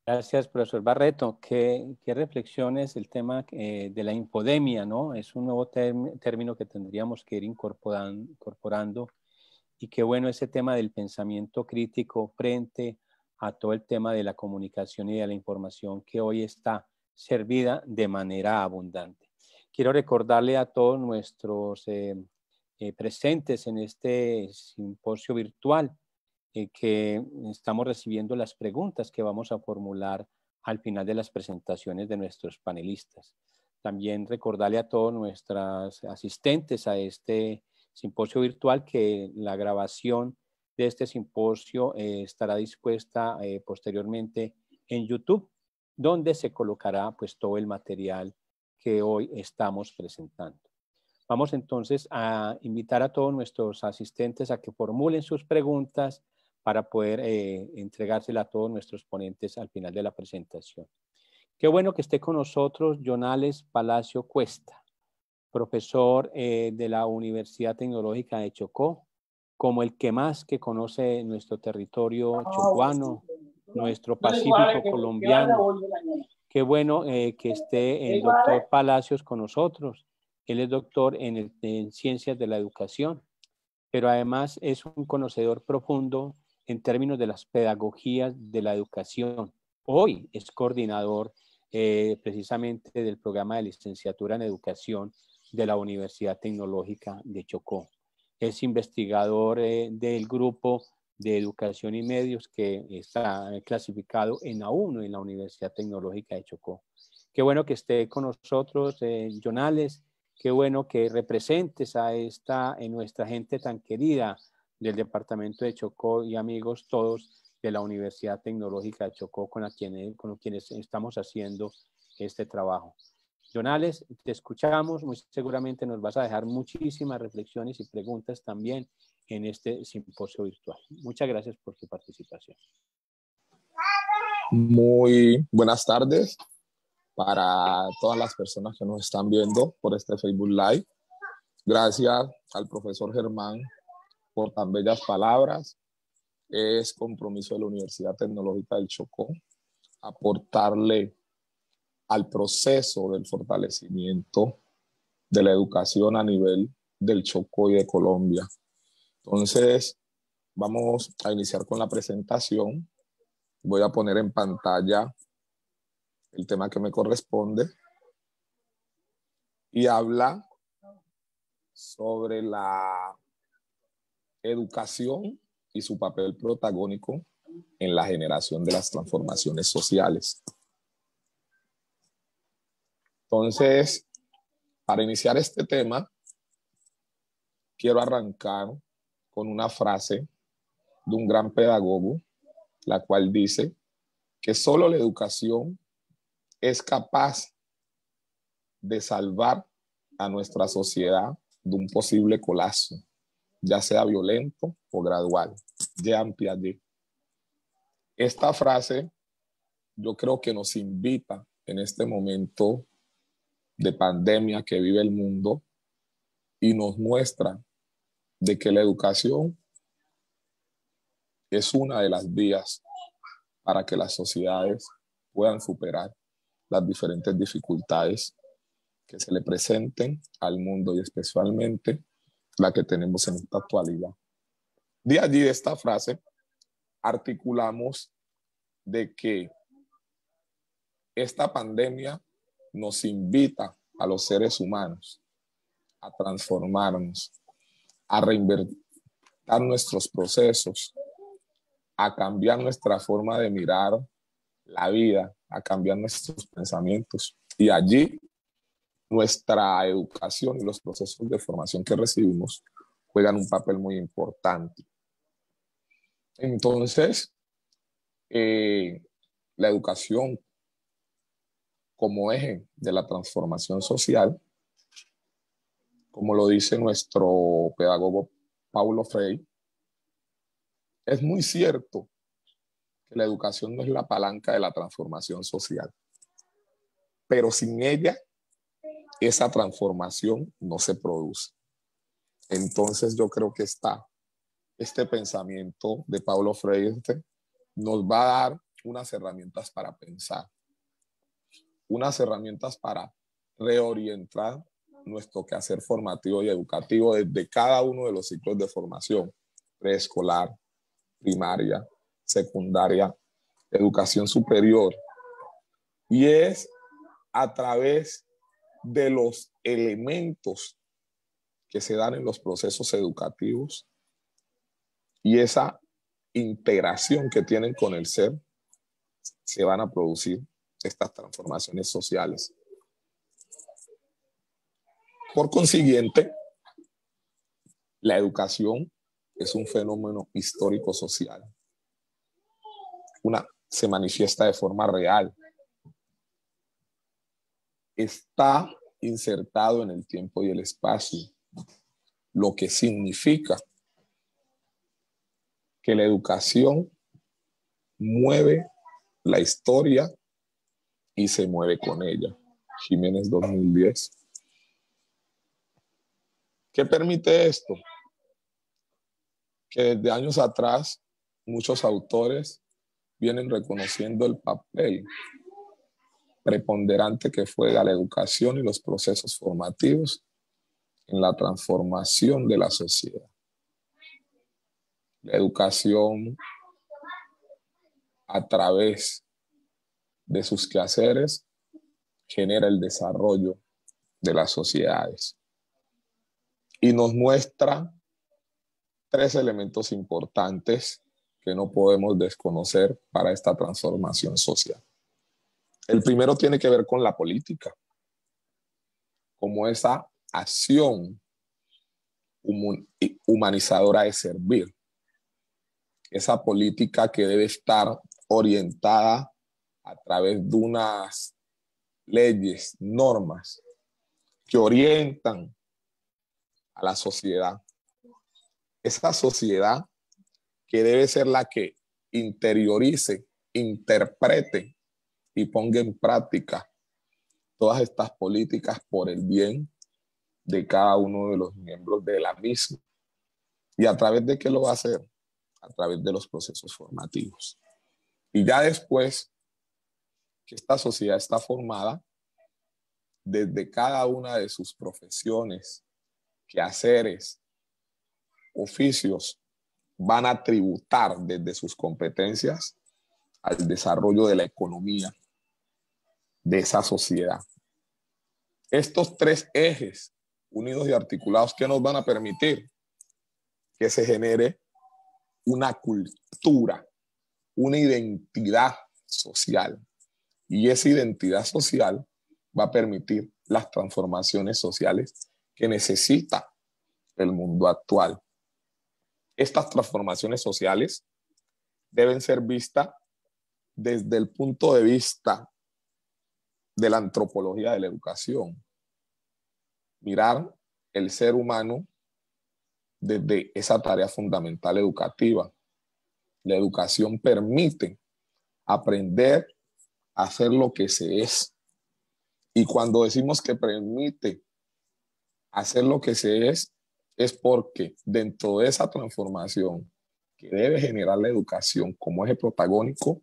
Gracias, profesor Barreto. Qué reflexiones el tema de la infodemia, ¿no? Es un nuevo término que tendríamos que ir incorporando, y qué bueno ese tema del pensamiento crítico frente a todo el tema de la comunicación y de la información que hoy está servida de manera abundante. Quiero recordarle a todos nuestros presentes en este simposio virtual que estamos recibiendo las preguntas que vamos a formular al final de las presentaciones de nuestros panelistas. También recordarle a todos nuestros asistentes a este simposio virtual que la grabación de este simposio estará dispuesta posteriormente en YouTube, donde se colocará pues todo el material que hoy estamos presentando. Vamos entonces a invitar a todos nuestros asistentes a que formulen sus preguntas para poder entregársela a todos nuestros ponentes al final de la presentación. Qué bueno que esté con nosotros Jonales Palacio Cuesta, profesor de la Universidad Tecnológica de Chocó, como el que más que conoce nuestro territorio chocuano, nuestro Pacífico colombiano. Qué bueno que esté el doctor Palacios con nosotros. Él es doctor en Ciencias de la Educación, pero además es un conocedor profundo en términos de las pedagogías de la educación. Hoy es coordinador precisamente del programa de licenciatura en educación de la Universidad Tecnológica de Chocó. Es investigador del grupo de Educación y Medios que está clasificado en A1 en la Universidad Tecnológica de Chocó. Qué bueno que esté con nosotros, Jonales. Qué bueno que representes a nuestra gente tan querida del departamento de Chocó y amigos todos de la Universidad Tecnológica de Chocó con quienes estamos haciendo este trabajo. Jonales, te escuchamos, muy seguramente nos vas a dejar muchísimas reflexiones y preguntas también en este simposio virtual. Muchas gracias por tu participación. Muy buenas tardes para todas las personas que nos están viendo por este Facebook Live. Gracias al profesor Germán por tan bellas palabras. Es compromiso de la Universidad Tecnológica del Chocó aportarle al proceso del fortalecimiento de la educación a nivel del Chocó y de Colombia. Entonces, vamos a iniciar con la presentación. Voy a poner en pantalla el tema que me corresponde y habla sobre la educación y su papel protagónico en la generación de las transformaciones sociales. Entonces, para iniciar este tema, quiero arrancar con una frase de un gran pedagogo, la cual dice que solo la educación es capaz de salvar a nuestra sociedad de un posible colapso, ya sea violento o gradual. Jean Piaget. Esta frase yo creo que nos invita en este momento de pandemia que vive el mundo y nos muestra de que la educación es una de las vías para que las sociedades puedan superar las diferentes dificultades que se le presenten al mundo y especialmente la que tenemos en esta actualidad. De allí, de esta frase, articulamos de que esta pandemia nos invita a los seres humanos a transformarnos, a reinventar nuestros procesos, a cambiar nuestra forma de mirar la vida, a cambiar nuestros pensamientos. Y allí nuestra educación y los procesos de formación que recibimos juegan un papel muy importante. Entonces, la educación como eje de la transformación social, como lo dice nuestro pedagogo Paulo Freire, es muy cierto que la educación no es la palanca de la transformación social, pero sin ella, esa transformación no se produce. Entonces yo creo que este pensamiento de Paulo Freire nos va a dar unas herramientas para pensar, unas herramientas para reorientar nuestro quehacer formativo y educativo desde cada uno de los ciclos de formación, preescolar, primaria, secundaria, educación superior. Y es a través de los elementos que se dan en los procesos educativos y esa integración que tienen con el ser, se van a producir estas transformaciones sociales. Por consiguiente, la educación es un fenómeno histórico-social. Se manifiesta de forma real. Está insertado en el tiempo y el espacio, lo que significa que la educación mueve la historia y se mueve con ella. Jiménez 2010. ¿Qué permite esto? Que desde años atrás muchos autores vienen reconociendo el papel preponderante que juega la educación y los procesos formativos en la transformación de la sociedad. La educación, a través de sus quehaceres, genera el desarrollo de las sociedades y nos muestra tres elementos importantes que no podemos desconocer para esta transformación social. El primero tiene que ver con la política, como esa acción humanizadora de servir. esa política que debe estar orientada a través de unas leyes, normas que orientan a la sociedad. Esa sociedad que debe ser la que interiorice, interprete y ponga en práctica todas estas políticas por el bien de cada uno de los miembros de la misma. ¿Y a través de qué lo va a hacer? A través de los procesos formativos. Y ya después que esta sociedad está formada, desde cada una de sus profesiones, quehaceres, oficios, van a tributar desde sus competencias al desarrollo de la economía de esa sociedad. Estos tres ejes unidos y articulados, ¿qué nos van a permitir? Que se genere una cultura, una identidad social. Y esa identidad social va a permitir las transformaciones sociales que necesita el mundo actual. Estas transformaciones sociales deben ser vistas desde el punto de vista de la antropología de la educación. Mirar el ser humano desde esa tarea fundamental educativa. La educación permite aprender a hacer lo que se es. Y cuando decimos que permite hacer lo que se es porque dentro de esa transformación que debe generar la educación como eje protagónico,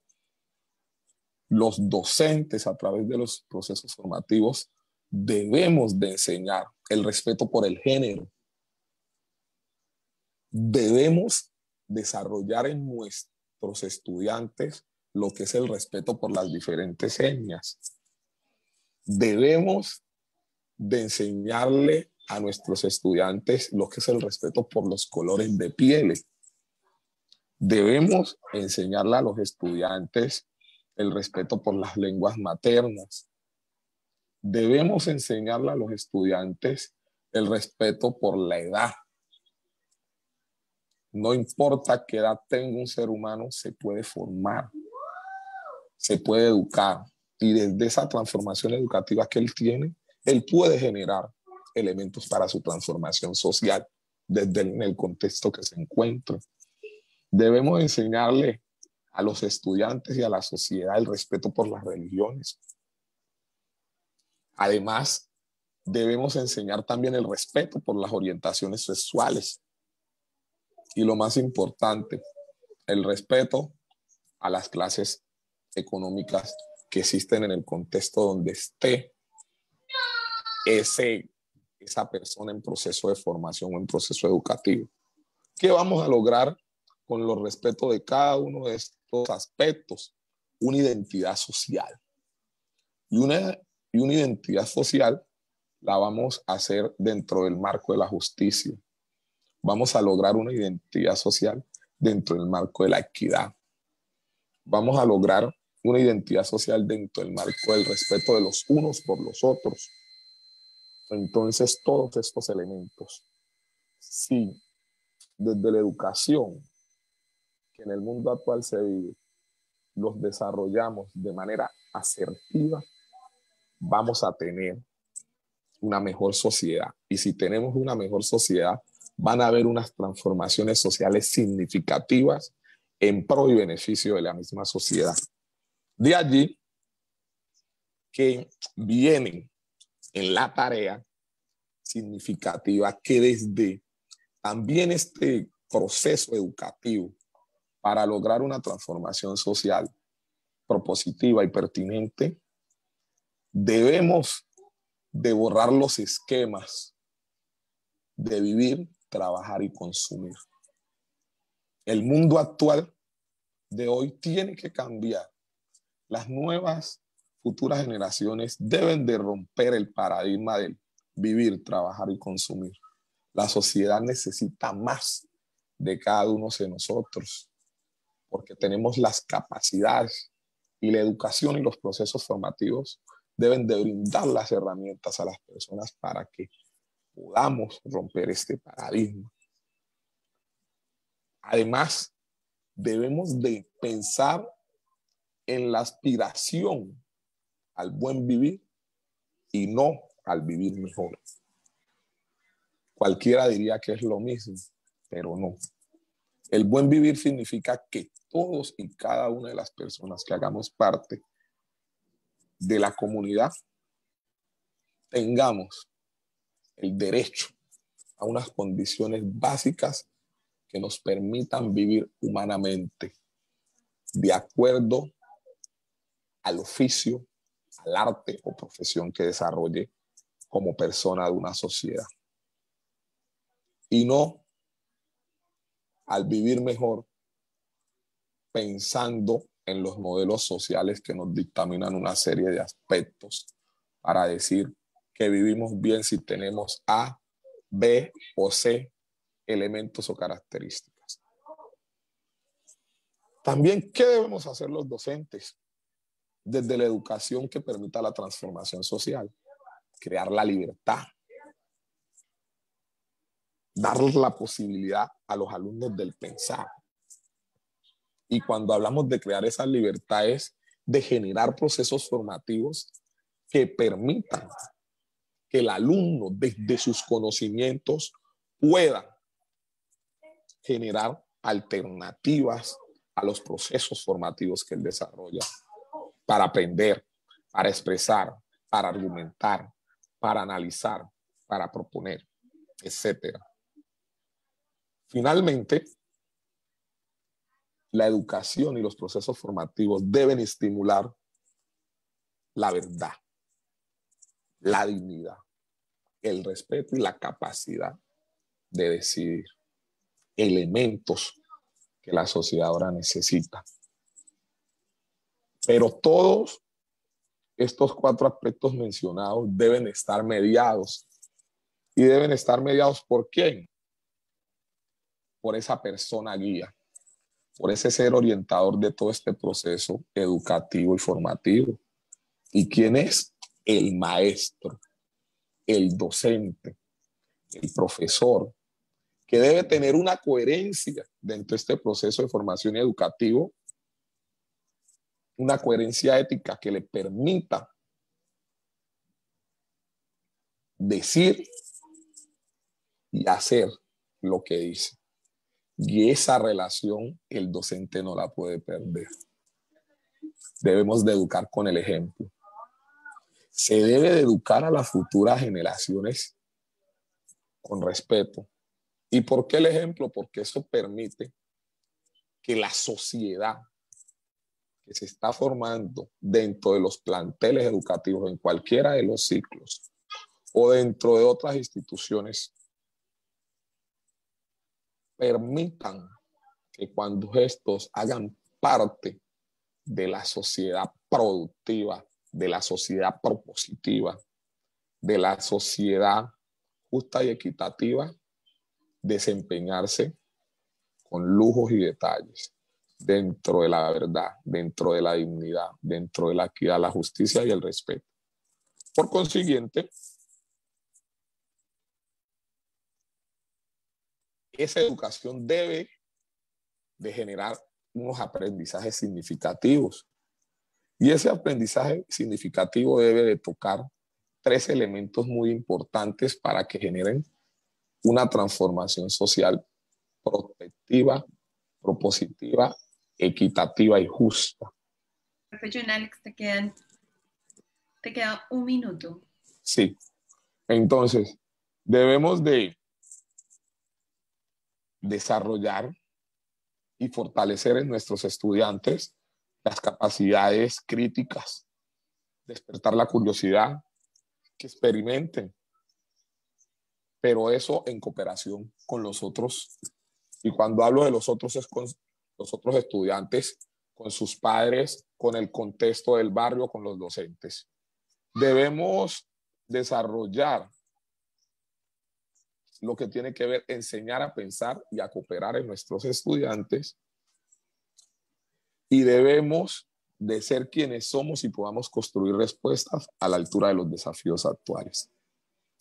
los docentes a través de los procesos formativos debemos de enseñar el respeto por el género. Debemos desarrollar en nuestros estudiantes lo que es el respeto por las diferentes etnias. Debemos de enseñarle a nuestros estudiantes lo que es el respeto por los colores de piel. Debemos enseñarle a los estudiantes el respeto por las lenguas maternas. Debemos enseñarle a los estudiantes el respeto por la edad. No importa qué edad tenga un ser humano, se puede formar, se puede educar. Y desde esa transformación educativa que él tiene, él puede generar elementos para su transformación social desde en el contexto que se encuentra. Debemos enseñarle a los estudiantes y a la sociedad el respeto por las religiones. Además, debemos enseñar también el respeto por las orientaciones sexuales. Y lo más importante, el respeto a las clases económicas que existen en el contexto donde esté esa persona en proceso de formación o en proceso educativo. ¿Qué vamos a lograr con el respeto de cada uno de estos aspectos? Una identidad social. Y una identidad social la vamos a hacer dentro del marco de la justicia. Vamos a lograr una identidad social dentro del marco de la equidad. Vamos a lograr una identidad social dentro del marco del respeto de los unos por los otros. Entonces, todos estos elementos, sí, desde la educación que en el mundo actual se vive, los desarrollamos de manera asertiva, vamos a tener una mejor sociedad. Y si tenemos una mejor sociedad, van a haber unas transformaciones sociales significativas en pro y beneficio de la misma sociedad. De allí que vienen en la tarea significativa que desde también este proceso educativo para lograr una transformación social propositiva y pertinente, debemos de borrar los esquemas de vivir, trabajar y consumir. El mundo actual de hoy tiene que cambiar. Las nuevas futuras generaciones deben de romper el paradigma del vivir, trabajar y consumir. La sociedad necesita más de cada uno de nosotros porque tenemos las capacidades y la educación y los procesos formativos deben de brindar las herramientas a las personas para que podamos romper este paradigma. Además, debemos de pensar en la aspiración al buen vivir y no al vivir mejor. Cualquiera diría que es lo mismo, pero no. El buen vivir significa que todos y cada una de las personas que hagamos parte de la comunidad tengamos el derecho a unas condiciones básicas que nos permitan vivir humanamente de acuerdo al oficio, al arte o profesión que desarrolle como persona de una sociedad. Y no al vivir mejor pensando en los modelos sociales que nos dictaminan una serie de aspectos para decir que vivimos bien si tenemos A, B o C elementos o características. También, ¿qué debemos hacer los docentes desde la educación que permita la transformación social? Crear la libertad, darles la posibilidad a los alumnos del pensar. Y cuando hablamos de crear esas libertades, de generar procesos formativos que permitan que el alumno desde sus conocimientos pueda generar alternativas a los procesos formativos que él desarrolla para aprender, para expresar, para argumentar, para analizar, para proponer, etc. Finalmente, la educación y los procesos formativos deben estimular la verdad, la dignidad, el respeto y la capacidad de decidir, elementos que la sociedad ahora necesita. Pero todos estos 4 aspectos mencionados deben estar mediados. ¿Y deben estar mediados por quién? Por esa persona guía, por ese ser orientador de todo este proceso educativo y formativo. ¿Y quién es? El maestro, el docente, el profesor, que debe tener una coherencia dentro de este proceso de formación educativo, una coherencia ética que le permita decir y hacer lo que dice. Y esa relación el docente no la puede perder. Debemos de educar con el ejemplo. Se debe de educar a las futuras generaciones con respeto. ¿Y por qué el ejemplo? Porque eso permite que la sociedad que se está formando dentro de los planteles educativos en cualquiera de los ciclos o dentro de otras instituciones permitan que cuando estos hagan parte de la sociedad productiva, de la sociedad propositiva, de la sociedad justa y equitativa, desempeñarse con lujos y detalles dentro de la verdad, dentro de la dignidad, dentro de la equidad, la justicia y el respeto. Por consiguiente, esa educación debe de generar unos aprendizajes significativos. Y ese aprendizaje significativo debe de tocar 3 elementos muy importantes para que generen una transformación social prospectiva, propositiva, equitativa y justa. Profe John Alex, te queda 1 minuto. Sí. Entonces, debemos de desarrollar y fortalecer en nuestros estudiantes las capacidades críticas, despertar la curiosidad, que experimenten, pero eso en cooperación con los otros. Y cuando hablo de los otros es con los otros estudiantes, con sus padres, con el contexto del barrio, con los docentes. Debemos desarrollar lo que tiene que ver, enseñar a pensar y a cooperar en nuestros estudiantes, y debemos de ser quienes somos y podamos construir respuestas a la altura de los desafíos actuales.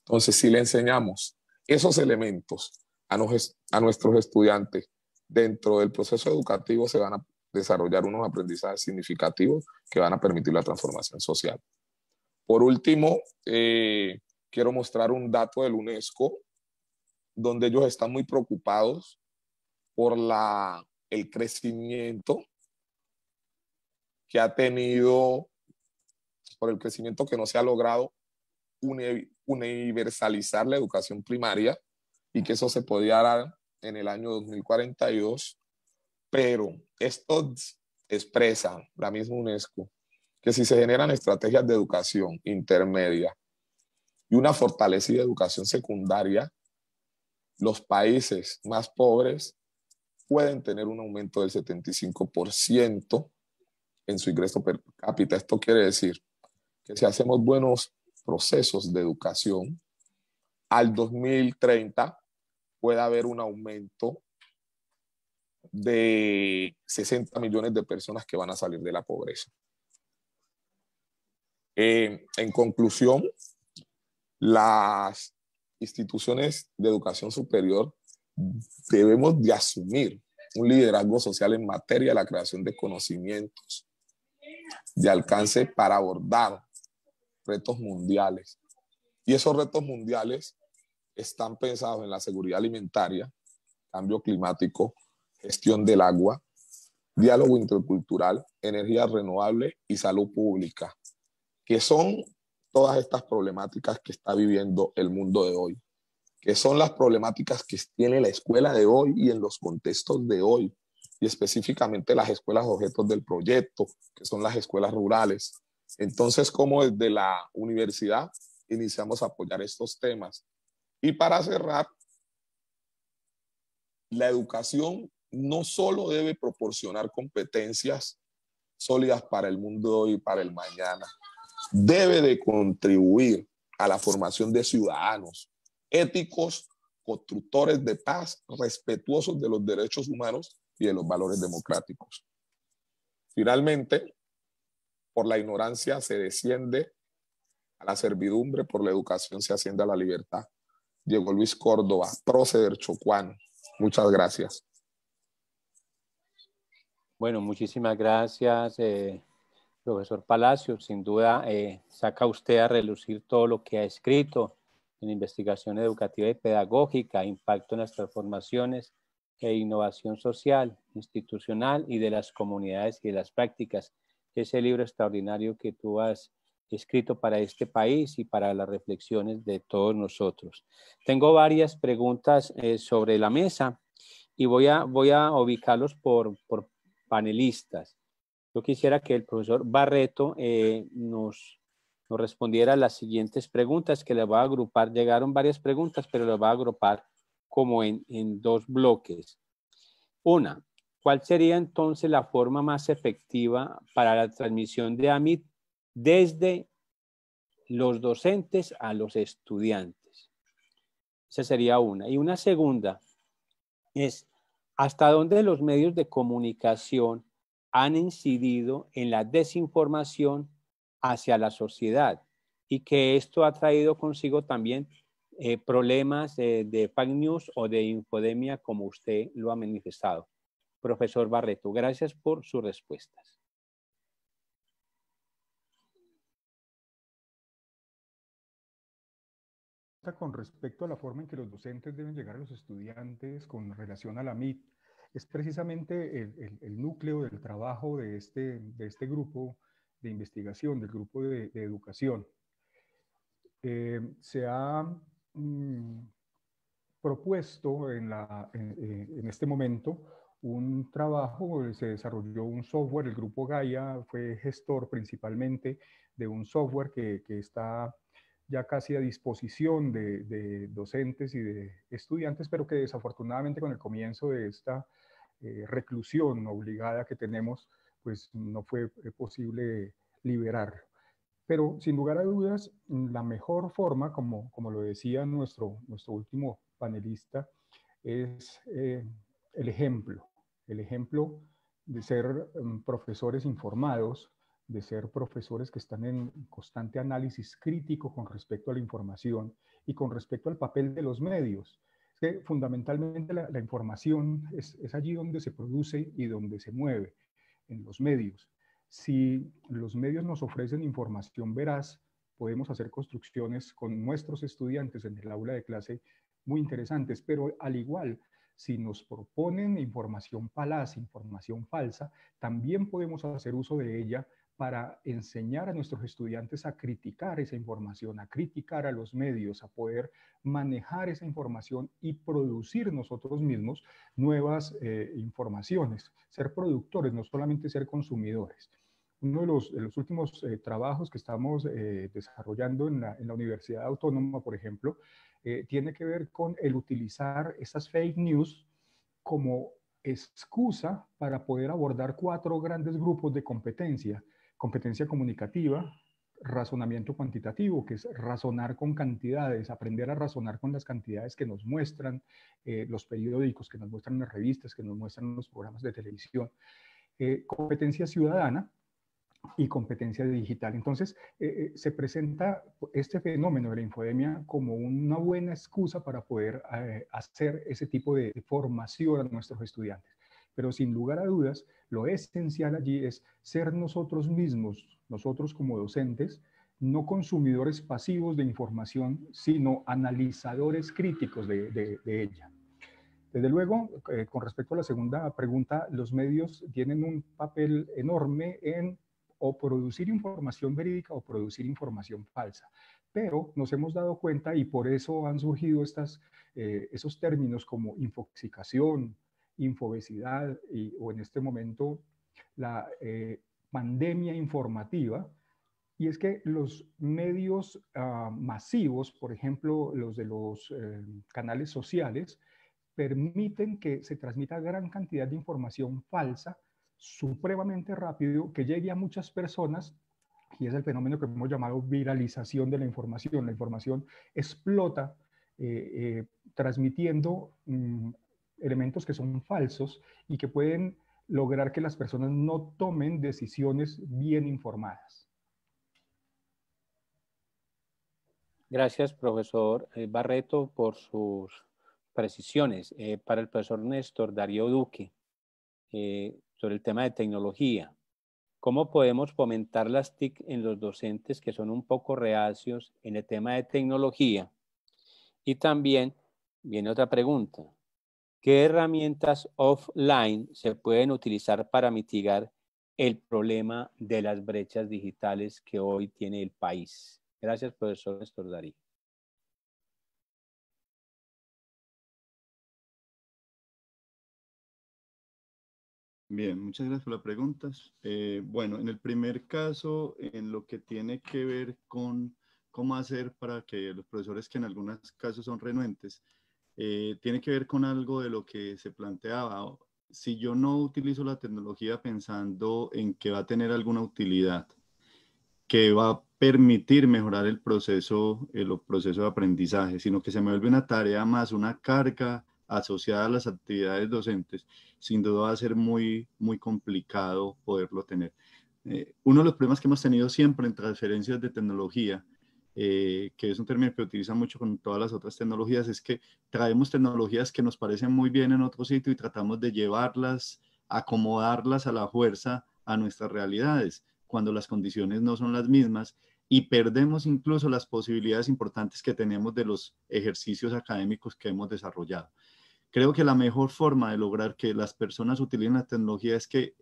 Entonces, si le enseñamos esos elementos a nuestros estudiantes dentro del proceso educativo se van a desarrollar unos aprendizajes significativos que van a permitir la transformación social. Por último, quiero mostrar un dato del UNESCO, donde ellos están muy preocupados por el crecimiento que ha tenido, por el crecimiento que no se ha logrado universalizar la educación primaria, y que eso se podría dar en el año 2042, pero esto expresa la misma UNESCO que si se generan estrategias de educación intermedia y una fortalecida educación secundaria, los países más pobres pueden tener un aumento del 75% en su ingreso per cápita. Esto quiere decir que si hacemos buenos procesos de educación, al 2030 puede haber un aumento de 60 millones de personas que van a salir de la pobreza. En conclusión, las instituciones de educación superior debemos de asumir un liderazgo social en materia de la creación de conocimientos de alcance para abordar retos mundiales. Y esos retos mundiales están pensados en la seguridad alimentaria, cambio climático, gestión del agua, diálogo intercultural, energía renovable y salud pública, que son todas estas problemáticas que está viviendo el mundo de hoy, que son las problemáticas que tiene la escuela de hoy y en los contextos de hoy, y específicamente las escuelas objetos del proyecto, que son las escuelas rurales. Entonces, como desde la universidad iniciamos a apoyar estos temas. Y para cerrar, la educación no solo debe proporcionar competencias sólidas para el mundo de hoy y para el mañana, debe de contribuir a la formación de ciudadanos éticos, constructores de paz, respetuosos de los derechos humanos y de los valores democráticos. Finalmente, por la ignorancia se desciende a la servidumbre, por la educación se asciende a la libertad. Diego Luis Córdoba, prócer chocuano. Muchas gracias. Bueno, muchísimas gracias, profesor Palacio. Sin duda, saca usted a relucir todo lo que ha escrito en investigación educativa y pedagógica, impacto en las transformaciones e innovación social, institucional y de las comunidades y de las prácticas. Ese libro extraordinario que tú has escrito para este país y para las reflexiones de todos nosotros. Tengo varias preguntas sobre la mesa y voy a ubicarlos por panelistas. Yo quisiera que el profesor Barreto nos respondiera a las siguientes preguntas, que les voy a agrupar. Llegaron varias preguntas, pero las voy a agrupar como en dos bloques. Una, ¿cuál sería entonces la forma más efectiva para la transmisión de AMIT desde los docentes a los estudiantes? Esa sería una. Y una segunda es, ¿hasta dónde los medios de comunicación han incidido en la desinformación hacia la sociedad? Y que esto ha traído consigo también problemas de fake news o de infodemia, como usted lo ha manifestado. Profesor Barreto, gracias por sus respuestas. Con respecto a la forma en que los docentes deben llegar a los estudiantes con relación a la MIT, es precisamente el núcleo del trabajo de este grupo de investigación, del grupo de educación. Se ha propuesto en este momento un trabajo, se desarrolló un software, el grupo Gaia fue gestor principalmente de un software que está ya casi a disposición de docentes y de estudiantes, pero que desafortunadamente con el comienzo de esta reclusión obligada que tenemos, pues no fue posible liberar. Pero sin lugar a dudas, la mejor forma, como lo decía nuestro último panelista, es el ejemplo de ser profesores informados, de ser profesores que están en constante análisis crítico con respecto a la información y con respecto al papel de los medios. Es que fundamentalmente la información es allí donde se produce y donde se mueve, en los medios. Si los medios nos ofrecen información veraz, podemos hacer construcciones con nuestros estudiantes en el aula de clase muy interesantes, pero al igual, si nos proponen información falaz, información falsa, también podemos hacer uso de ella para enseñar a nuestros estudiantes a criticar esa información, a criticar a los medios, a poder manejar esa información y producir nosotros mismos nuevas informaciones, ser productores, no solamente ser consumidores. Uno de los últimos trabajos que estamos desarrollando en la Universidad Autónoma, por ejemplo, tiene que ver con el utilizar esas fake news como excusa para poder abordar 4 grandes grupos de competencia: competencia comunicativa, razonamiento cuantitativo, que es razonar con cantidades, aprender a razonar con las cantidades que nos muestran los periódicos, que nos muestran las revistas, que nos muestran los programas de televisión, competencia ciudadana y competencia digital. Entonces, se presenta este fenómeno de la infodemia como una buena excusa para poder hacer ese tipo de formación a nuestros estudiantes. Pero sin lugar a dudas, lo esencial allí es ser nosotros mismos, nosotros como docentes, no consumidores pasivos de información, sino analizadores críticos de ella. Desde luego, con respecto a la segunda pregunta, los medios tienen un papel enorme en o producir información verídica o producir información falsa. Pero nos hemos dado cuenta, y por eso han surgido esos términos como infoxicación, infobesidad, o en este momento la pandemia informativa. Y es que los medios masivos, por ejemplo, los de los canales sociales, permiten que se transmita gran cantidad de información falsa supremamente rápido, que llegue a muchas personas, y es el fenómeno que hemos llamado viralización de la información. La información explota transmitiendo elementos que son falsos y que pueden lograr que las personas no tomen decisiones bien informadas. Gracias, profesor Barreto, por sus precisiones. Para el profesor Néstor Darío Duque, sobre el tema de tecnología, ¿cómo podemos fomentar las TIC en los docentes que son un poco reacios en el tema de tecnología? Y también viene otra pregunta: ¿qué herramientas offline se pueden utilizar para mitigar el problema de las brechas digitales que hoy tiene el país? Gracias, profesor Néstor Darío. Bien, muchas gracias por las preguntas. Bueno, en el primer caso, en lo que tiene que ver con cómo hacer para que los profesores que en algunos casos son renuentes, tiene que ver con algo de lo que se planteaba. Si yo no utilizo la tecnología pensando en que va a tener alguna utilidad, que va a permitir mejorar el proceso de aprendizaje, sino que se me vuelve una tarea más, una carga asociada a las actividades docentes, sin duda va a ser muy, muy complicado poderlo tener. Uno de los problemas que hemos tenido siempre en transferencias de tecnología, que es un término que utiliza mucho con todas las otras tecnologías, es que traemos tecnologías que nos parecen muy bien en otro sitio y tratamos de llevarlas, acomodarlas a la fuerza a nuestras realidades, cuando las condiciones no son las mismas, y perdemos incluso las posibilidades importantes que tenemos de los ejercicios académicos que hemos desarrollado. Creo que la mejor forma de lograr que las personas utilicen la tecnología es que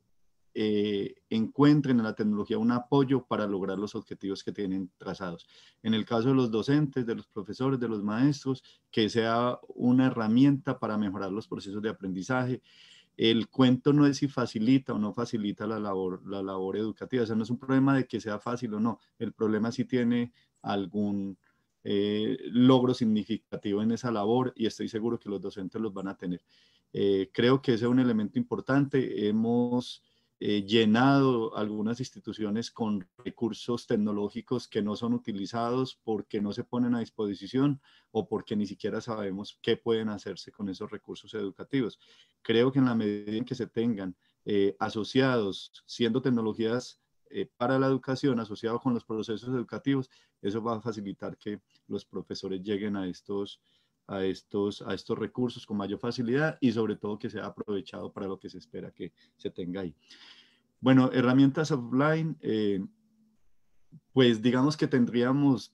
encuentren en la tecnología un apoyo para lograr los objetivos que tienen trazados. En el caso de los docentes, de los profesores, de los maestros, que sea una herramienta para mejorar los procesos de aprendizaje. El cuento no es si facilita o no facilita la labor educativa. O sea, no es un problema de que sea fácil o no. El problema es si tiene algún logro significativo en esa labor, y estoy seguro que los docentes los van a tener. Creo que ese es un elemento importante. Hemos llenado algunas instituciones con recursos tecnológicos que no son utilizados porque no se ponen a disposición o porque ni siquiera sabemos qué pueden hacerse con esos recursos educativos. Creo que en la medida en que se tengan asociados, siendo tecnologías para la educación, asociados con los procesos educativos, eso va a facilitar que los profesores lleguen a estos a estos recursos con mayor facilidad y sobre todo que sea aprovechado para lo que se espera que se tenga ahí. Bueno, herramientas offline, pues digamos que tendríamos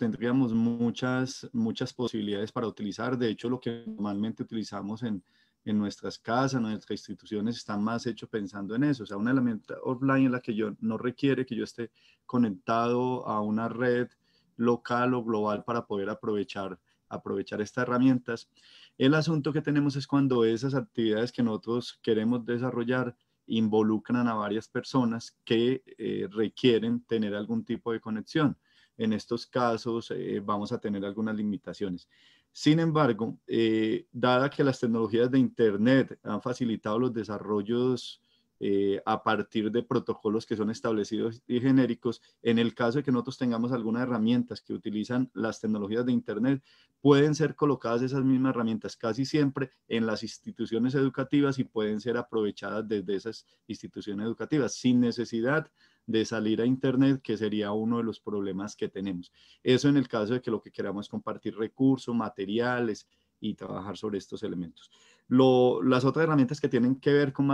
muchas posibilidades para utilizar. De hecho, lo que normalmente utilizamos en nuestras casas, en nuestras instituciones, está más hecho pensando en eso. O sea, una herramienta offline en la que yo no requiere que yo esté conectado a una red local o global para poder aprovechar estas herramientas. El asunto que tenemos es cuando esas actividades que nosotros queremos desarrollar involucran a varias personas que requieren tener algún tipo de conexión. En estos casos vamos a tener algunas limitaciones. Sin embargo, dada que las tecnologías de Internet han facilitado los desarrollos a partir de protocolos que son establecidos y genéricos, en el caso de que nosotros tengamos algunas herramientas que utilizan las tecnologías de Internet, pueden ser colocadas esas mismas herramientas casi siempre en las instituciones educativas y pueden ser aprovechadas desde esas instituciones educativas sin necesidad de salir a Internet, que sería uno de los problemas que tenemos. Eso en el caso de que lo que queramos es compartir recursos, materiales y trabajar sobre estos elementos. Las otras herramientas que tienen que ver con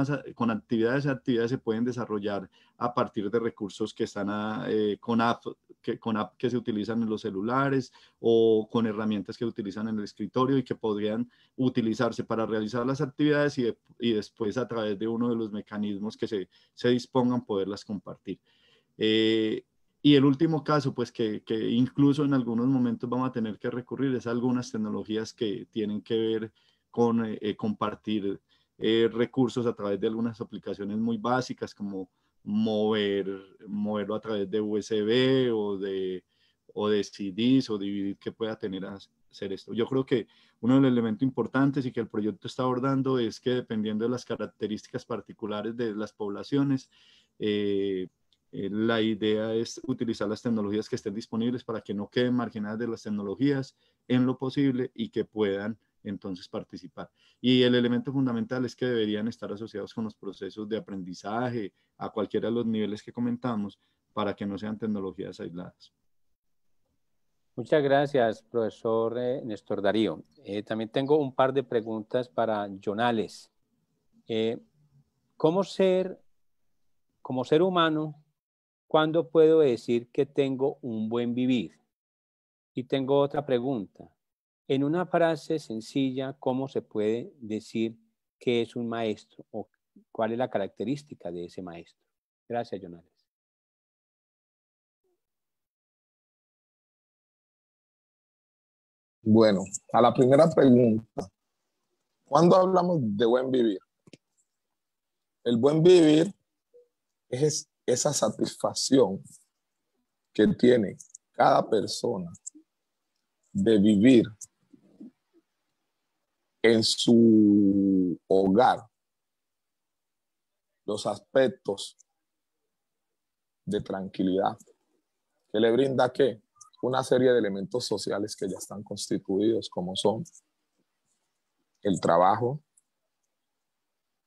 actividades se pueden desarrollar a partir de recursos que están con apps que se utilizan en los celulares o con herramientas que utilizan en el escritorio y que podrían utilizarse para realizar las actividades y después a través de uno de los mecanismos que se dispongan poderlas compartir. Y el último caso, pues que incluso en algunos momentos vamos a tener que recurrir es a algunas tecnologías que tienen que ver con compartir recursos a través de algunas aplicaciones muy básicas como moverlo a través de USB o de CDs o DVD que pueda tener a hacer esto. Yo creo que uno de los elementos importantes y que el proyecto está abordando es que dependiendo de las características particulares de las poblaciones, la idea es utilizar las tecnologías que estén disponibles para que no queden marginadas de las tecnologías en lo posible y que puedan entonces participar. Y el elemento fundamental es que deberían estar asociados con los procesos de aprendizaje a cualquiera de los niveles que comentamos para que no sean tecnologías aisladas. Muchas gracias, profesor Néstor Darío. También tengo un par de preguntas para Jonales. Como ser humano, ¿cuándo puedo decir que tengo un buen vivir? Y tengo otra pregunta. En una frase sencilla, ¿cómo se puede decir qué es un maestro o cuál es la característica de ese maestro? Gracias, Jonales. Bueno, a la primera pregunta, ¿cuándo hablamos de buen vivir? El buen vivir es esa satisfacción que tiene cada persona de vivir en su hogar los aspectos de tranquilidad que le brinda ¿qué? Una serie de elementos sociales que ya están constituidos, como son el trabajo,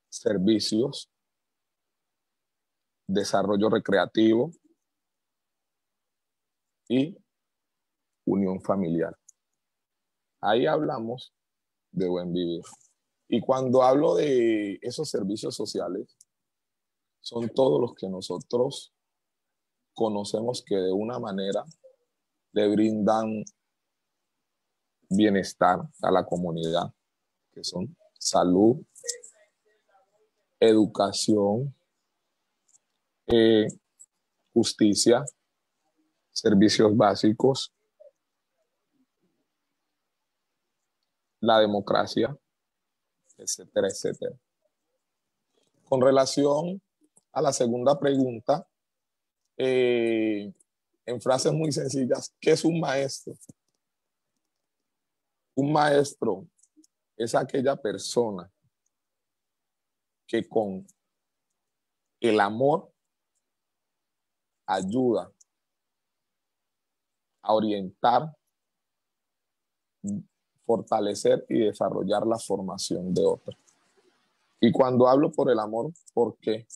servicios, desarrollo recreativo y unión familiar. Ahí hablamos de buen vivir. Y cuando hablo de esos servicios sociales, son todos los que nosotros conocemos que de una manera le brindan bienestar a la comunidad, que son salud, educación, justicia, servicios básicos, la democracia, etcétera, etcétera. Con relación a la segunda pregunta, en frases muy sencillas, ¿qué es un maestro? Un maestro es aquella persona que con el amor ayuda a orientar, fortalecer y desarrollar la formación de otros. Y cuando hablo por el amor, ¿por qué?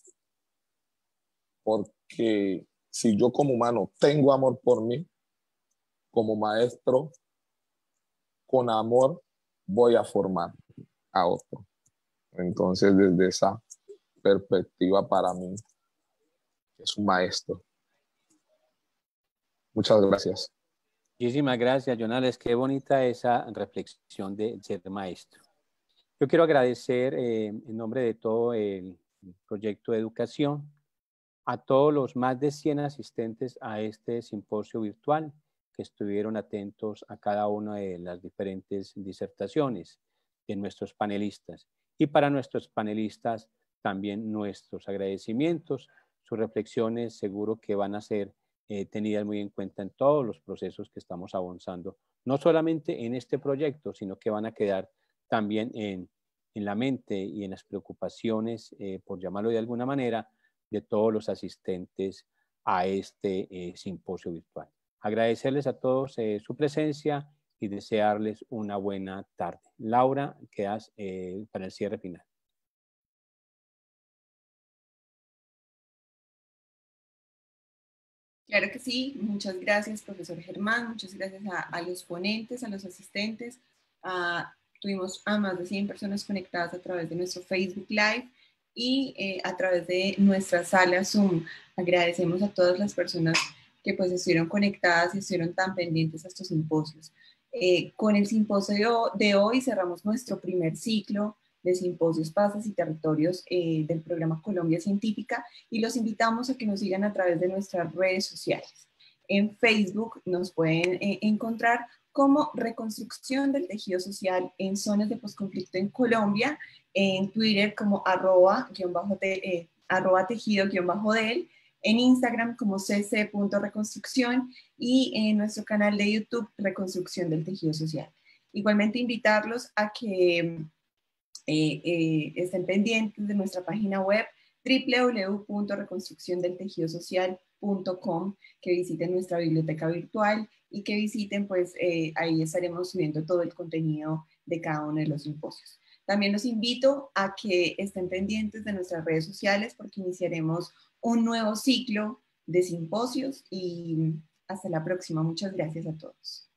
Porque si yo como humano tengo amor por mí, como maestro, con amor voy a formar a otro. Entonces, desde esa perspectiva, para mí es un maestro. Muchas gracias. Muchísimas gracias, Jonales. Qué bonita esa reflexión de ser maestro. Yo quiero agradecer en nombre de todo el proyecto de educación a todos los más de 100 asistentes a este simposio virtual que estuvieron atentos a cada una de las diferentes disertaciones de nuestros panelistas. Y para nuestros panelistas también nuestros agradecimientos. Sus reflexiones seguro que van a ser tenidas muy en cuenta en todos los procesos que estamos avanzando, no solamente en este proyecto, sino que van a quedar también en la mente y en las preocupaciones, por llamarlo de alguna manera, de todos los asistentes a este simposio virtual. Agradecerles a todos su presencia y desearles una buena tarde. Laura, quedas para el cierre final. Claro que sí, muchas gracias, profesor Germán, muchas gracias a los ponentes, a los asistentes. Tuvimos a más de 100 personas conectadas a través de nuestro Facebook Live y a través de nuestra sala Zoom. Agradecemos a todas las personas que pues estuvieron conectadas y estuvieron tan pendientes a estos simposios. Con el simposio de hoy cerramos nuestro primer ciclo de simposios, pasas y territorios del programa Colombia Científica y los invitamos a que nos sigan a través de nuestras redes sociales. En Facebook nos pueden encontrar como Reconstrucción del Tejido Social en Zonas de Postconflicto en Colombia, en Twitter como @tejido_del, en Instagram como cc.reconstrucción y en nuestro canal de YouTube Reconstrucción del Tejido Social. Igualmente invitarlos a que estén pendientes de nuestra página web www.reconstrucciondeltejidosocial.com, que visiten nuestra biblioteca virtual y que visiten, pues ahí estaremos subiendo todo el contenido de cada uno de los simposios. También los invito a que estén pendientes de nuestras redes sociales porque iniciaremos un nuevo ciclo de simposios y hasta la próxima. Muchas gracias a todos.